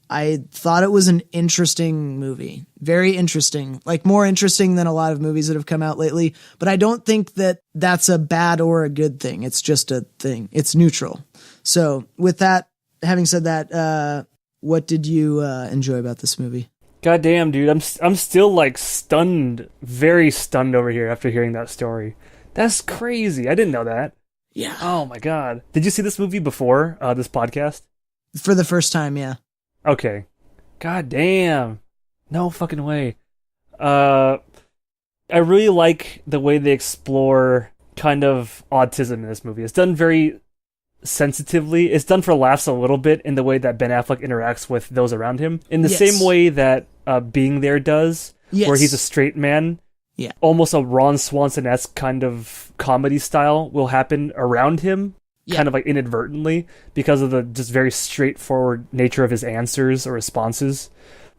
I thought it was an interesting movie. Very interesting. Like more interesting than a lot of movies that have come out lately. But I don't think that that's a bad or a good thing. It's just a thing. It's neutral. So with that, having said that, what did you enjoy about this movie? God damn, dude. I'm still like stunned, very stunned over here after hearing that story. That's crazy. I didn't know that. Yeah. Oh my God. Did you see this movie before this podcast? For the first time, yeah. Okay. God damn. No fucking way. I really like the way they explore kind of autism in this movie. It's done very sensitively. It's done for laughs a little bit in the way that Ben Affleck interacts with those around him. In the same way that Being There does, where he's a straight man. Yeah. Almost a Ron Swanson-esque kind of comedy style will happen around him, kind of like inadvertently, because of the just very straightforward nature of his answers or responses.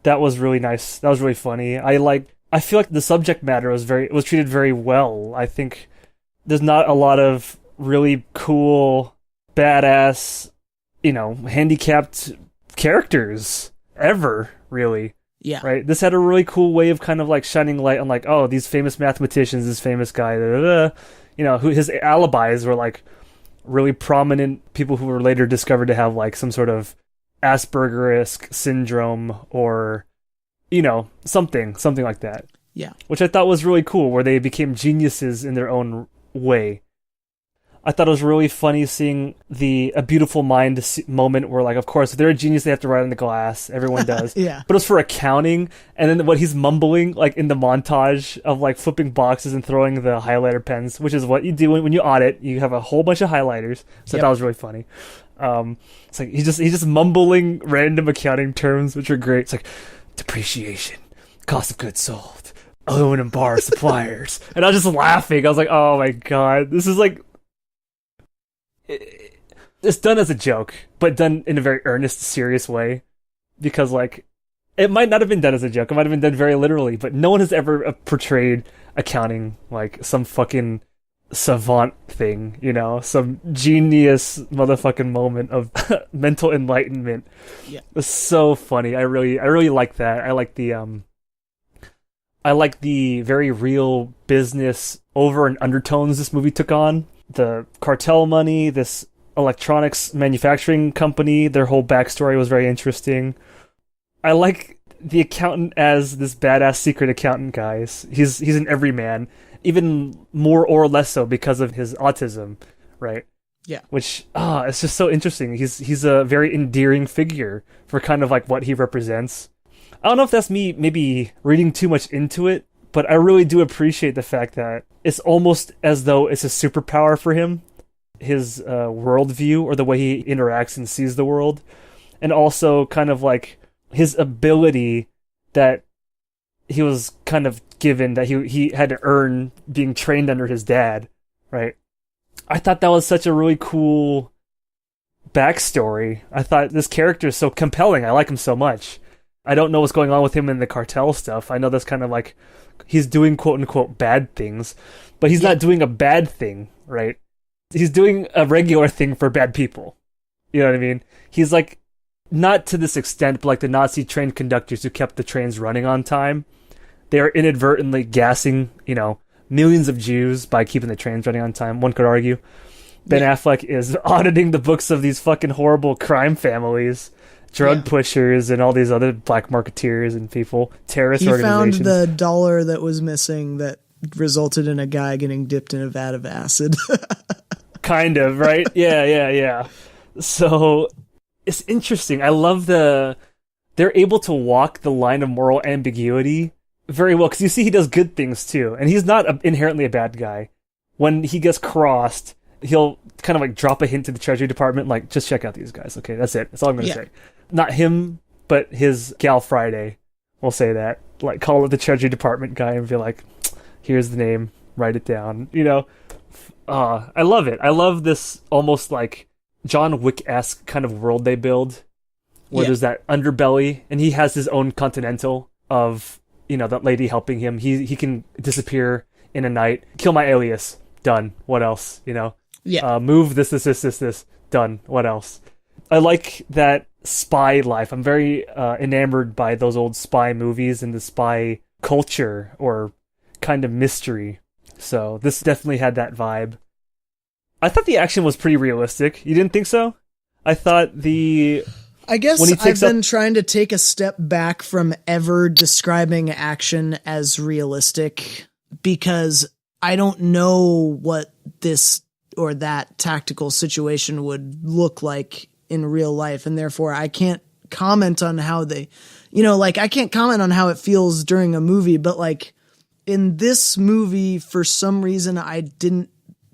That was really nice. That was really funny. I feel like the subject matter was treated very well. I think there's not a lot of really cool, badass, you know, handicapped characters ever, really. Yeah. Right. This had a really cool way of kind of like shining light on like, oh, these famous mathematicians, this famous guy, you know, who his alibis were like really prominent people who were later discovered to have like some sort of Asperger-esque syndrome or, you know, something like that. Yeah. Which I thought was really cool, where they became geniuses in their own way. I thought it was really funny seeing A Beautiful Mind moment where, like, of course, if they're a genius, they have to write on the glass. Everyone does. Yeah. But it was for accounting. And then what he's mumbling, like, in the montage of, like, flipping boxes and throwing the highlighter pens, which is what you do when you audit. You have a whole bunch of highlighters. So that was really funny. It's like he's just mumbling random accounting terms, which are great. It's like, depreciation, cost of goods sold, aluminum bar suppliers. And I was just laughing. I was like, oh, my God. This is, like... It's done as a joke, but done in a very earnest, serious way. Because, like, It might not have been done as a joke. It might have been done very literally, but no one has ever portrayed accounting like some fucking savant thing, you know, some genius motherfucking moment of mental enlightenment. Yeah. It's so funny. I really like that. I like the very real business over and undertones this movie took on. The cartel money, this electronics manufacturing company, their whole backstory was very interesting. I like the accountant as this badass secret accountant, guys. He's an everyman, even more or less so because of his autism, right? Yeah. Which it's just so interesting. He's a very endearing figure for kind of like what he represents. I don't know if that's me maybe reading too much into it, but I really do appreciate the fact that it's almost as though it's a superpower for him, his worldview or the way he interacts and sees the world, and also kind of like his ability that he was kind of given, that he had to earn being trained under his dad, right? I thought that was such a really cool backstory. I thought this character is so compelling. I like him so much. I don't know what's going on with him in the cartel stuff. I know that's kind of like he's doing quote-unquote bad things, but he's not doing a bad thing, right? He's doing a regular thing for bad people. You know what I mean? He's like, not to this extent, but like the Nazi train conductors who kept the trains running on time. They are inadvertently gassing, you know, millions of Jews by keeping the trains running on time, one could argue. Ben Affleck is auditing the books of these fucking horrible crime families, drug pushers, and all these other black marketeers and people, terrorist organizations. He found the dollar that was missing that resulted in a guy getting dipped in a vat of acid. Kind of, right? Yeah. So it's interesting. I love they're able to walk the line of moral ambiguity very well, because you see he does good things too, and he's not inherently a bad guy. When he gets crossed, he'll kind of like drop a hint to the Treasury Department, like, just check out these guys. Okay, that's it. That's all I'm going to say. Not him, but his gal Friday will say that. Like, call up the Treasury Department guy and be like, here's the name, write it down. You know, I love it. I love this almost like John Wick-esque kind of world they build, where there's that underbelly, and he has his own Continental of, you know, that lady helping him. He can disappear in a night, kill my alias, done. What else? You know? Yeah. Move this, done. What else? I like that spy life. I'm very enamored by those old spy movies and the spy culture or kind of mystery. So this definitely had that vibe. I thought the action was pretty realistic. You didn't think so? I thought I guess I've been trying to take a step back from ever describing action as realistic, because I don't know what this or that tactical situation would look like in real life, and therefore I can't comment on how they, you know, like, I can't comment on how it feels during a movie, but like in this movie, for some reason, I didn't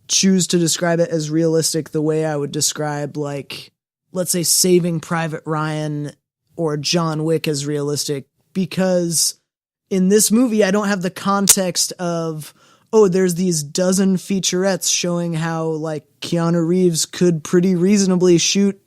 choose to describe it as realistic the way I would describe, like, let's say Saving Private Ryan or John Wick as realistic, because in this movie, I don't have the context of, oh, there's these dozen featurettes showing how, like, Keanu Reeves could pretty reasonably shoot,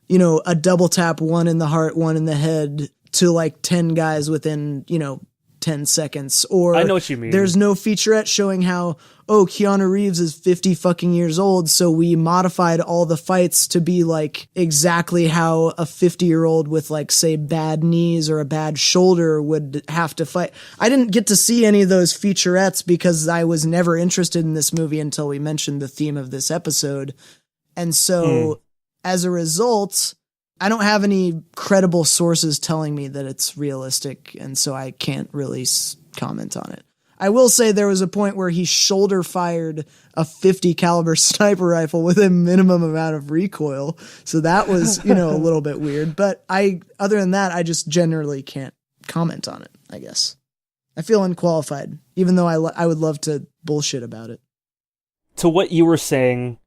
you know, a double tap, one in the heart, one in the head, to like 10 guys within, you know, 10 seconds. Or I know what you mean. There's no featurette showing how, oh, Keanu Reeves is 50 fucking years old, so we modified all the fights to be like exactly how a 50-year-old with, like, say, bad knees or a bad shoulder would have to fight. I didn't get to see any of those featurettes because I was never interested in this movie until we mentioned the theme of this episode. And so as a result, I don't have any credible sources telling me that it's realistic, and so I can't really comment on it. I will say there was a point where he shoulder fired a 50 caliber sniper rifle with a minimum amount of recoil. So that was, you know, a little bit weird, but other than that, I just generally can't comment on it, I guess. I feel unqualified, even though I would love to bullshit about it. To what you were saying,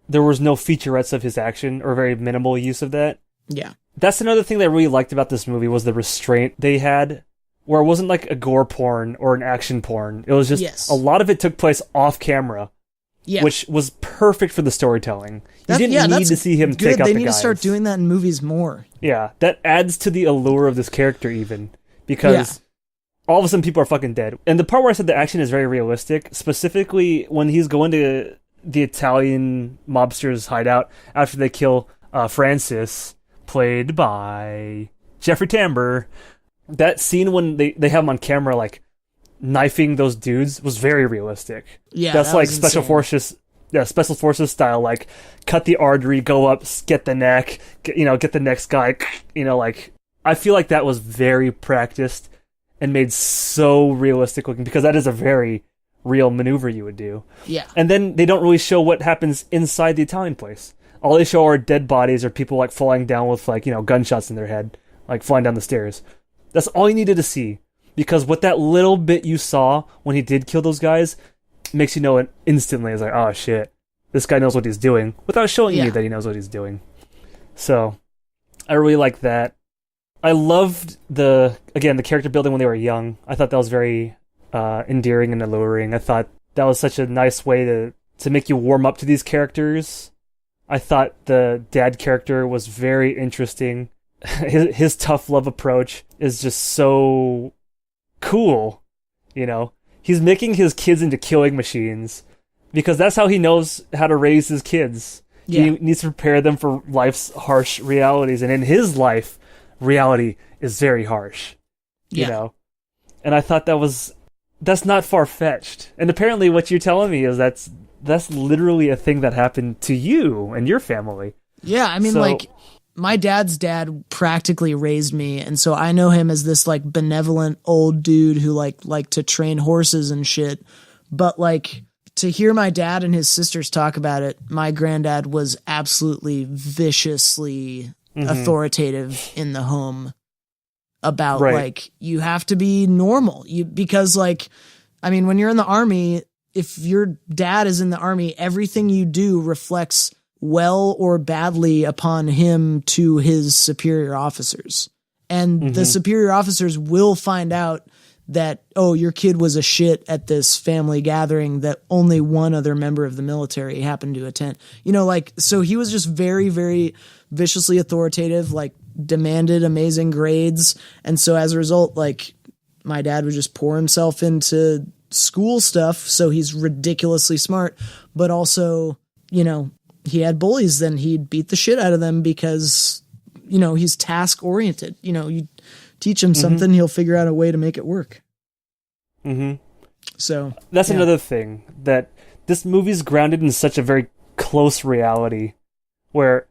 there was no featurettes of his action, or very minimal use of that. Yeah. That's another thing that I really liked about this movie, was the restraint they had, where it wasn't like a gore porn or an action porn. It was just a lot of it took place off camera, which was perfect for the storytelling. You didn't need to see him take out the guys. They need to start doing that in movies more. Yeah, that adds to the allure of this character even. because all of a sudden people are fucking dead. And the part where I said the action is very realistic, specifically when he's going to the Italian mobster's hideout after they kill Francis, played by Jeffrey Tambor. That scene when they have him on camera, like, knifing those dudes was very realistic. Yeah, that's that like was special insane. forces. Yeah, special forces style, like cut the artery, go up, get the neck, get the next guy. Like, I feel like that was very practiced and made so realistic looking, because that is a very real maneuver you would do. Yeah. And then they don't really show what happens inside the Italian place. All they show are dead bodies or people like falling down with like, gunshots in their head, like flying down the stairs. That's all you needed to see. Because what that little bit you saw when he did kill those guys makes you know it instantly. It's like, oh shit, this guy knows what he's doing, without showing you that he knows what he's doing. So, I really like that. I loved the character building when they were young. I thought that was very endearing and alluring. I thought that was such a nice way to make you warm up to these characters. I thought the dad character was very interesting. His tough love approach is just so cool. He's making his kids into killing machines because that's how he knows how to raise his kids. He needs to prepare them for life's harsh realities, and in his life, reality is very harsh. And I thought that's not far-fetched. And apparently what you're telling me is that's literally a thing that happened to you and your family. Yeah, I mean, like, my dad's dad practically raised me, and so I know him as this, like, benevolent old dude who, like to train horses and shit. But, like, to hear my dad and his sisters talk about it, my granddad was absolutely viciously authoritative in the home about, like, you have to be normal. Because, like, I mean, when you're in the Army, if your dad is in the Army, everything you do reflects well or badly upon him to his superior officers. And the superior officers will find out that, oh, your kid was a shit at this family gathering that only one other member of the military happened to attend. So he was just very, very viciously authoritative, like, demanded amazing grades. And so as a result, like, my dad would just pour himself into school stuff. So he's ridiculously smart, but also, he had bullies, then he'd beat the shit out of them because, he's task oriented. You teach him something, he'll figure out a way to make it work. So that's another thing, that this movie's grounded in such a very close reality where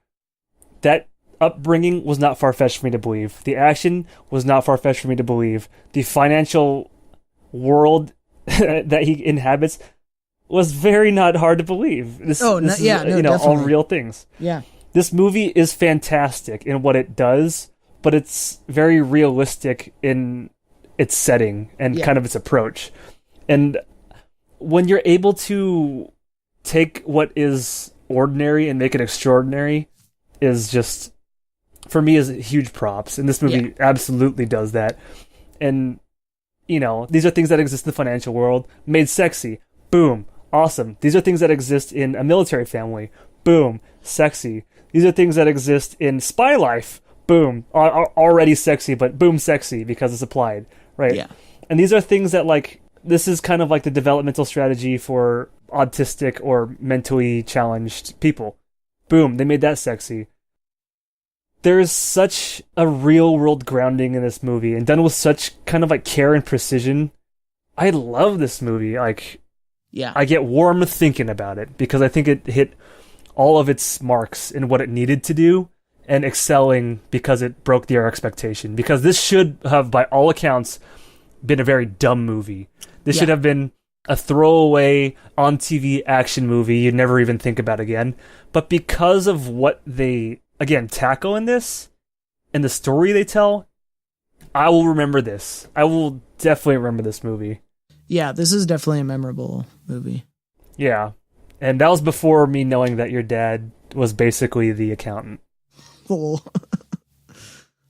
that upbringing was not far-fetched for me to believe. The action was not far-fetched for me to believe. The financial world that he inhabits was very not hard to believe. This is, all real things. Yeah. This movie is fantastic in what it does, but it's very realistic in its setting and kind of its approach. And when you're able to take what is ordinary and make it extraordinary is just, for me, is huge props. And this movie absolutely does that. And, these are things that exist in the financial world, made sexy. Boom. Awesome. These are things that exist in a military family. Boom. Sexy. These are things that exist in spy life. Boom. Already sexy, but boom, sexy because it's applied. Right? Yeah. And these are things that, like, this is kind of like the developmental strategy for autistic or mentally challenged people. Boom. They made that sexy. There is such a real world grounding in this movie and done with such kind of like care and precision. I love this movie. Like, I get warm thinking about it because I think it hit all of its marks in what it needed to do and excelling because it broke their expectation. Because this should have, by all accounts, been a very dumb movie. This should have been a throwaway on TV action movie you'd never even think about again. But because of what they, again, tackle in this and the story they tell, I will remember this. I will definitely remember this movie. Yeah, this is definitely a memorable movie. Yeah. And that was before me knowing that your dad was basically the accountant. Cool.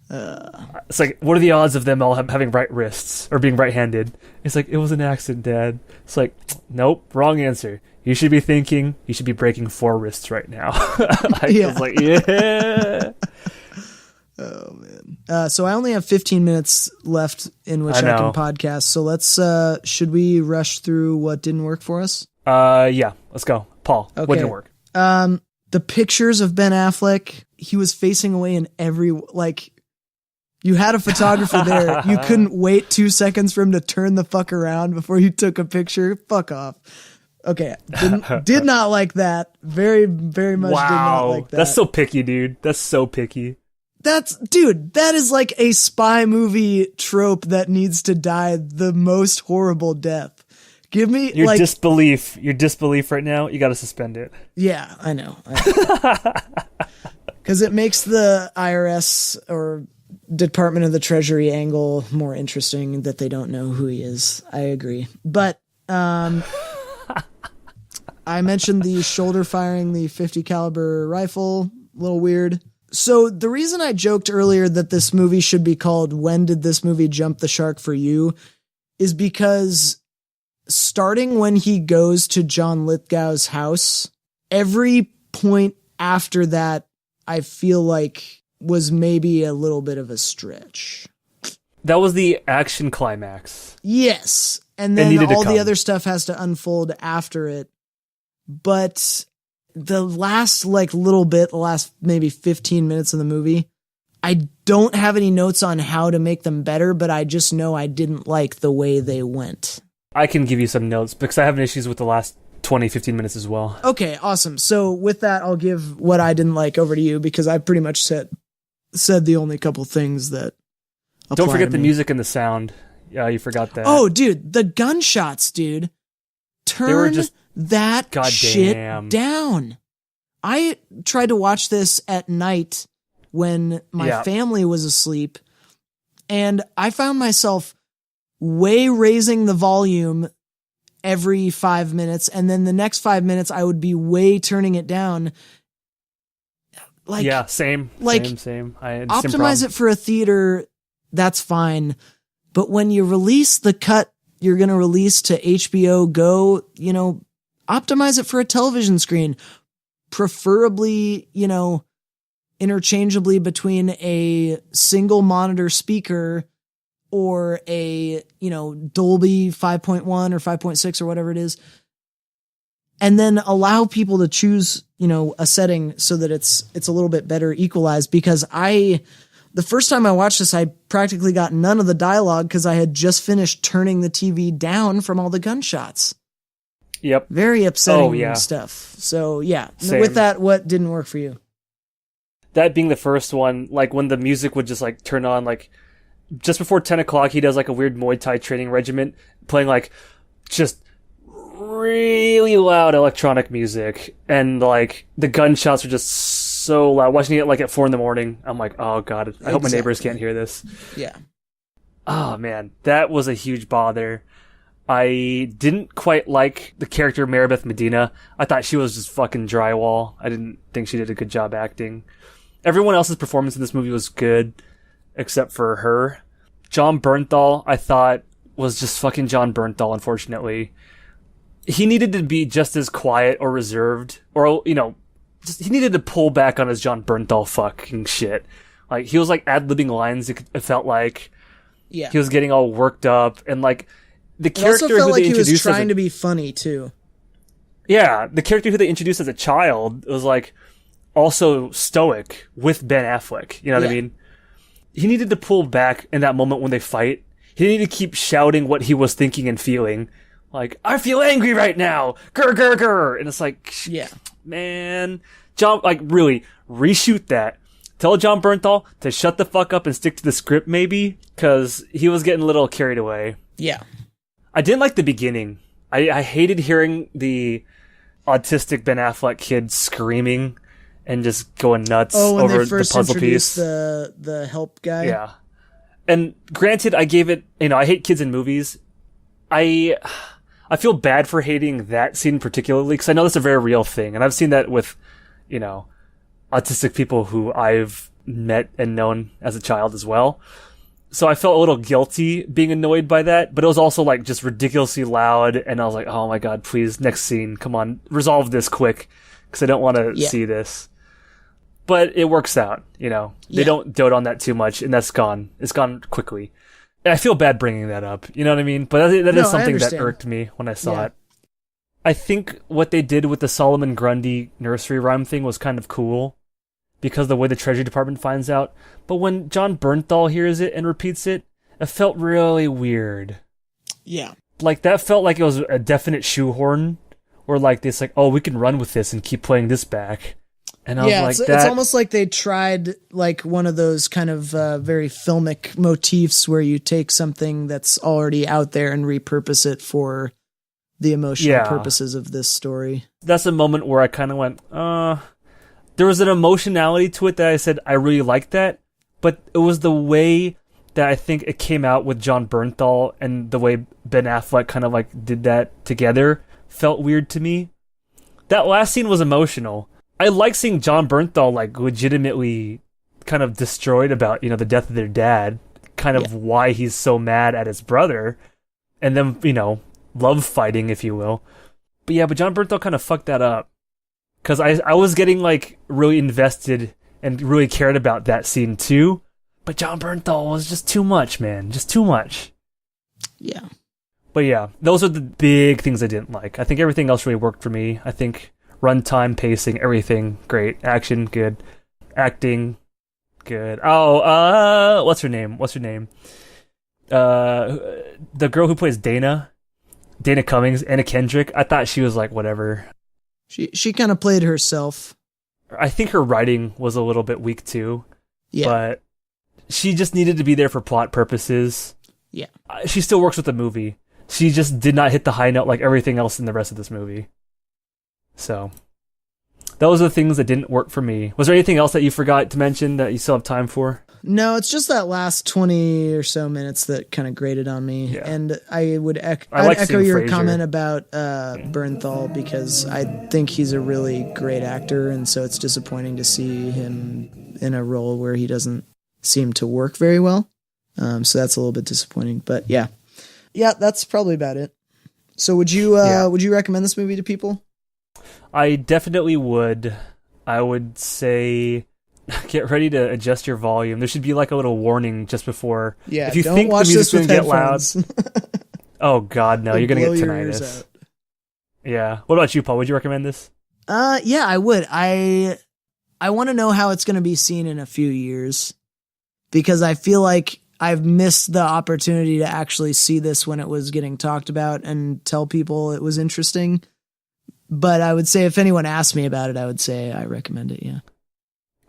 It's like, what are the odds of them all having right wrists or being right-handed? It's like, it was an accident, Dad. It's like, nope, wrong answer. You should be thinking you should be breaking 4 wrists right now. I was like, yeah. Oh man. So I only have 15 minutes left in which I can podcast. So let's should we rush through what didn't work for us? Yeah, let's go. Paul, okay. What didn't work? The pictures of Ben Affleck, he was facing away in every, like, you had a photographer there. You couldn't wait 2 seconds for him to turn the fuck around before you took a picture. Fuck off. Okay. Did not like that. Very, very much did not like that. That's so picky, dude. That's so picky. Dude, that is like a spy movie trope that needs to die the most horrible death. Give me your disbelief right now. You got to suspend it. Yeah, I know. Because it makes the IRS or Department of the Treasury angle more interesting that they don't know who he is. I agree. But I mentioned the shoulder firing the 50 caliber rifle. A little weird. So the reason I joked earlier that this movie should be called When Did This Movie Jump the Shark for You is because starting when he goes to John Lithgow's house, every point after that, I feel like was maybe a little bit of a stretch. That was the action climax. Yes. And then all the other stuff has to unfold after it. But the last the last maybe 15 minutes of the movie, I don't have any notes on how to make them better, but I just know I didn't like the way they went. I can give you some notes because I have issues with the last 20, 15 minutes as well. Okay, awesome. So with that, I'll give what I didn't like over to you because I pretty much said the only couple things that apply. Don't forget the music and the sound. Yeah, you forgot that. Oh, dude, the gunshots, dude. Turn that shit down. I tried to watch this at night when my family was asleep, and I found myself way raising the volume every 5 minutes, and then the next 5 minutes I would be way turning it down. Like, yeah, same. I optimize it for a theater, that's fine. But when you release the cut you're going to release to HBO Go, optimize it for a television screen, preferably, interchangeably between a single monitor speaker or a, Dolby 5.1 or 5.6 or whatever it is. And then allow people to choose, a setting so that it's a little bit better equalized, because the first time I watched this, I practically got none of the dialogue because I had just finished turning the TV down from all the gunshots. Yep. Very upsetting stuff. So yeah, Same. With that, what didn't work for you? That being the first one, like when the music would just like turn on, like just before 10 o'clock, he does like a weird Muay Thai training regiment playing like just really loud electronic music, and like the gunshots are just so loud. Watching it like at 4 a.m, I'm like, oh god, I hope my neighbors can't hear this. Yeah. Oh man, that was a huge bother. I didn't quite like the character Maribeth Medina. I thought she was just fucking drywall. I didn't think she did a good job acting. Everyone else's performance in this movie was good, except for her. John Bernthal, I thought, was just fucking John Bernthal, unfortunately. He needed to be just as quiet or reserved, or, he needed to pull back on his John Bernthal fucking shit. Like, he was like ad-libbing lines, it felt like. Yeah. He was getting all worked up, and like, the character also felt who like they he was introduced trying to be funny too. Yeah, the character who they introduced as a child was like also stoic with Ben Affleck. You know what I mean? He needed to pull back in that moment when they fight. He needed to keep shouting what he was thinking and feeling. Like, I feel angry right now. Grr, grr, grr. And it's like, man, John, like really reshoot that. Tell John Bernthal to shut the fuck up and stick to the script maybe, because he was getting a little carried away. Yeah. I didn't like the beginning. I hated hearing the autistic Ben Affleck kid screaming and just going nuts over the puzzle piece. The help guy. Yeah. And granted, I gave it, I hate kids in movies. I feel bad for hating that scene particularly, because I know that's a very real thing. And I've seen that with, autistic people who I've met and known as a child as well. So I felt a little guilty being annoyed by that, but it was also like just ridiculously loud, and I was like, oh my god, please, next scene, come on, resolve this quick, because I don't want to see this. but it works out, you know. They Yeah. don't dote on that too much, and that's gone. It's gone quickly. I feel bad bringing that up, you know what I mean? But that No, is I something that understand. irked me when I saw Yeah. it. I think what they did with the Solomon Grundy nursery rhyme thing was kind of cool, because of the way the Treasury Department finds out. But when John Bernthal hears it and repeats it, it felt really weird. Yeah. Like, that felt like it was a definite shoehorn, or like this, like, oh, we can run with this and keep playing this back. And I was like, it's almost like they tried like one of those kind of very filmic motifs where you take something that's already out there and repurpose it for the emotional purposes of this story. That's a moment where I kind of went, there was an emotionality to it that I said, I really liked that, but it was the way that I think it came out with John Bernthal and the way Ben Affleck kind of like did that together felt weird to me. That last scene was emotional. I like seeing John Bernthal like legitimately kind of destroyed about, you know, the death of their dad, kind of why he's so mad at his brother, and then, you know, love fighting, if you will. But yeah, but John Bernthal kind of fucked that up. Because I was getting like really invested and really cared about that scene too. But John Bernthal was just too much, man. Just too much. Yeah. But yeah, those are the big things I didn't like. I think everything else really worked for me. I think runtime, pacing, everything, great. Action, good. Acting, good. Oh, what's her name? The girl who plays Dana Cummings, Anna Kendrick. I thought she was like, whatever. She kind of played herself. I think her writing was a little bit weak too. Yeah. But she just needed to be there for plot purposes. Yeah. She still works with the movie. She just did not hit the high note like everything else in the rest of this movie. So, those are the things that didn't work for me. Was there anything else that you forgot to mention that you still have time for? No, it's just that last 20 or so minutes that kind of grated on me. Yeah. And I would like echo seeing your Frazier. comment about Bernthal, because I think he's a really great actor, and so it's disappointing to see him in a role where he doesn't seem to work very well. So that's a little bit disappointing. But yeah, that's probably about it. So would you recommend this movie to people? I definitely would. I would say get ready to adjust your volume. There should be like a little warning just before. Yeah, if you don't think watch the music's this with going to get loud. headphones. Oh God, no! It'll You're going to blow get your ears tinnitus. out. Yeah. What about you, Paul? Would you recommend this? Yeah, I would. I want to know how it's going to be seen in a few years, because I feel like I've missed the opportunity to actually see this when it was getting talked about and tell people it was interesting. But I would say if anyone asked me about it, I would say I recommend it. Yeah.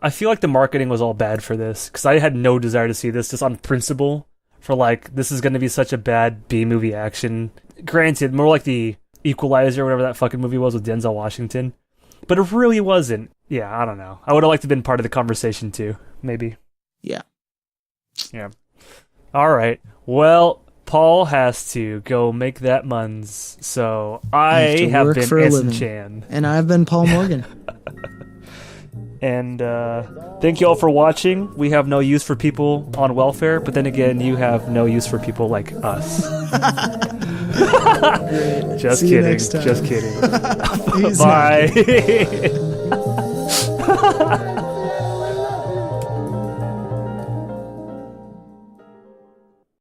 I feel like the marketing was all bad for this, because I had no desire to see this just on principle, for like, this is going to be such a bad B-movie action. Granted, more like the Equalizer, whatever that fucking movie was with Denzel Washington. But it really wasn't. Yeah, I don't know. I would have liked to have been part of the conversation too, maybe. Yeah. Yeah. All right. Well, Paul has to go make that muns, so I have work been for a Anson living. Chan. And I've been Paul Morgan. And thank you all for watching. We have no use for people on welfare, but then again, you have no use for people like us. Just See you kidding. next time. Just kidding. Easy. Bye.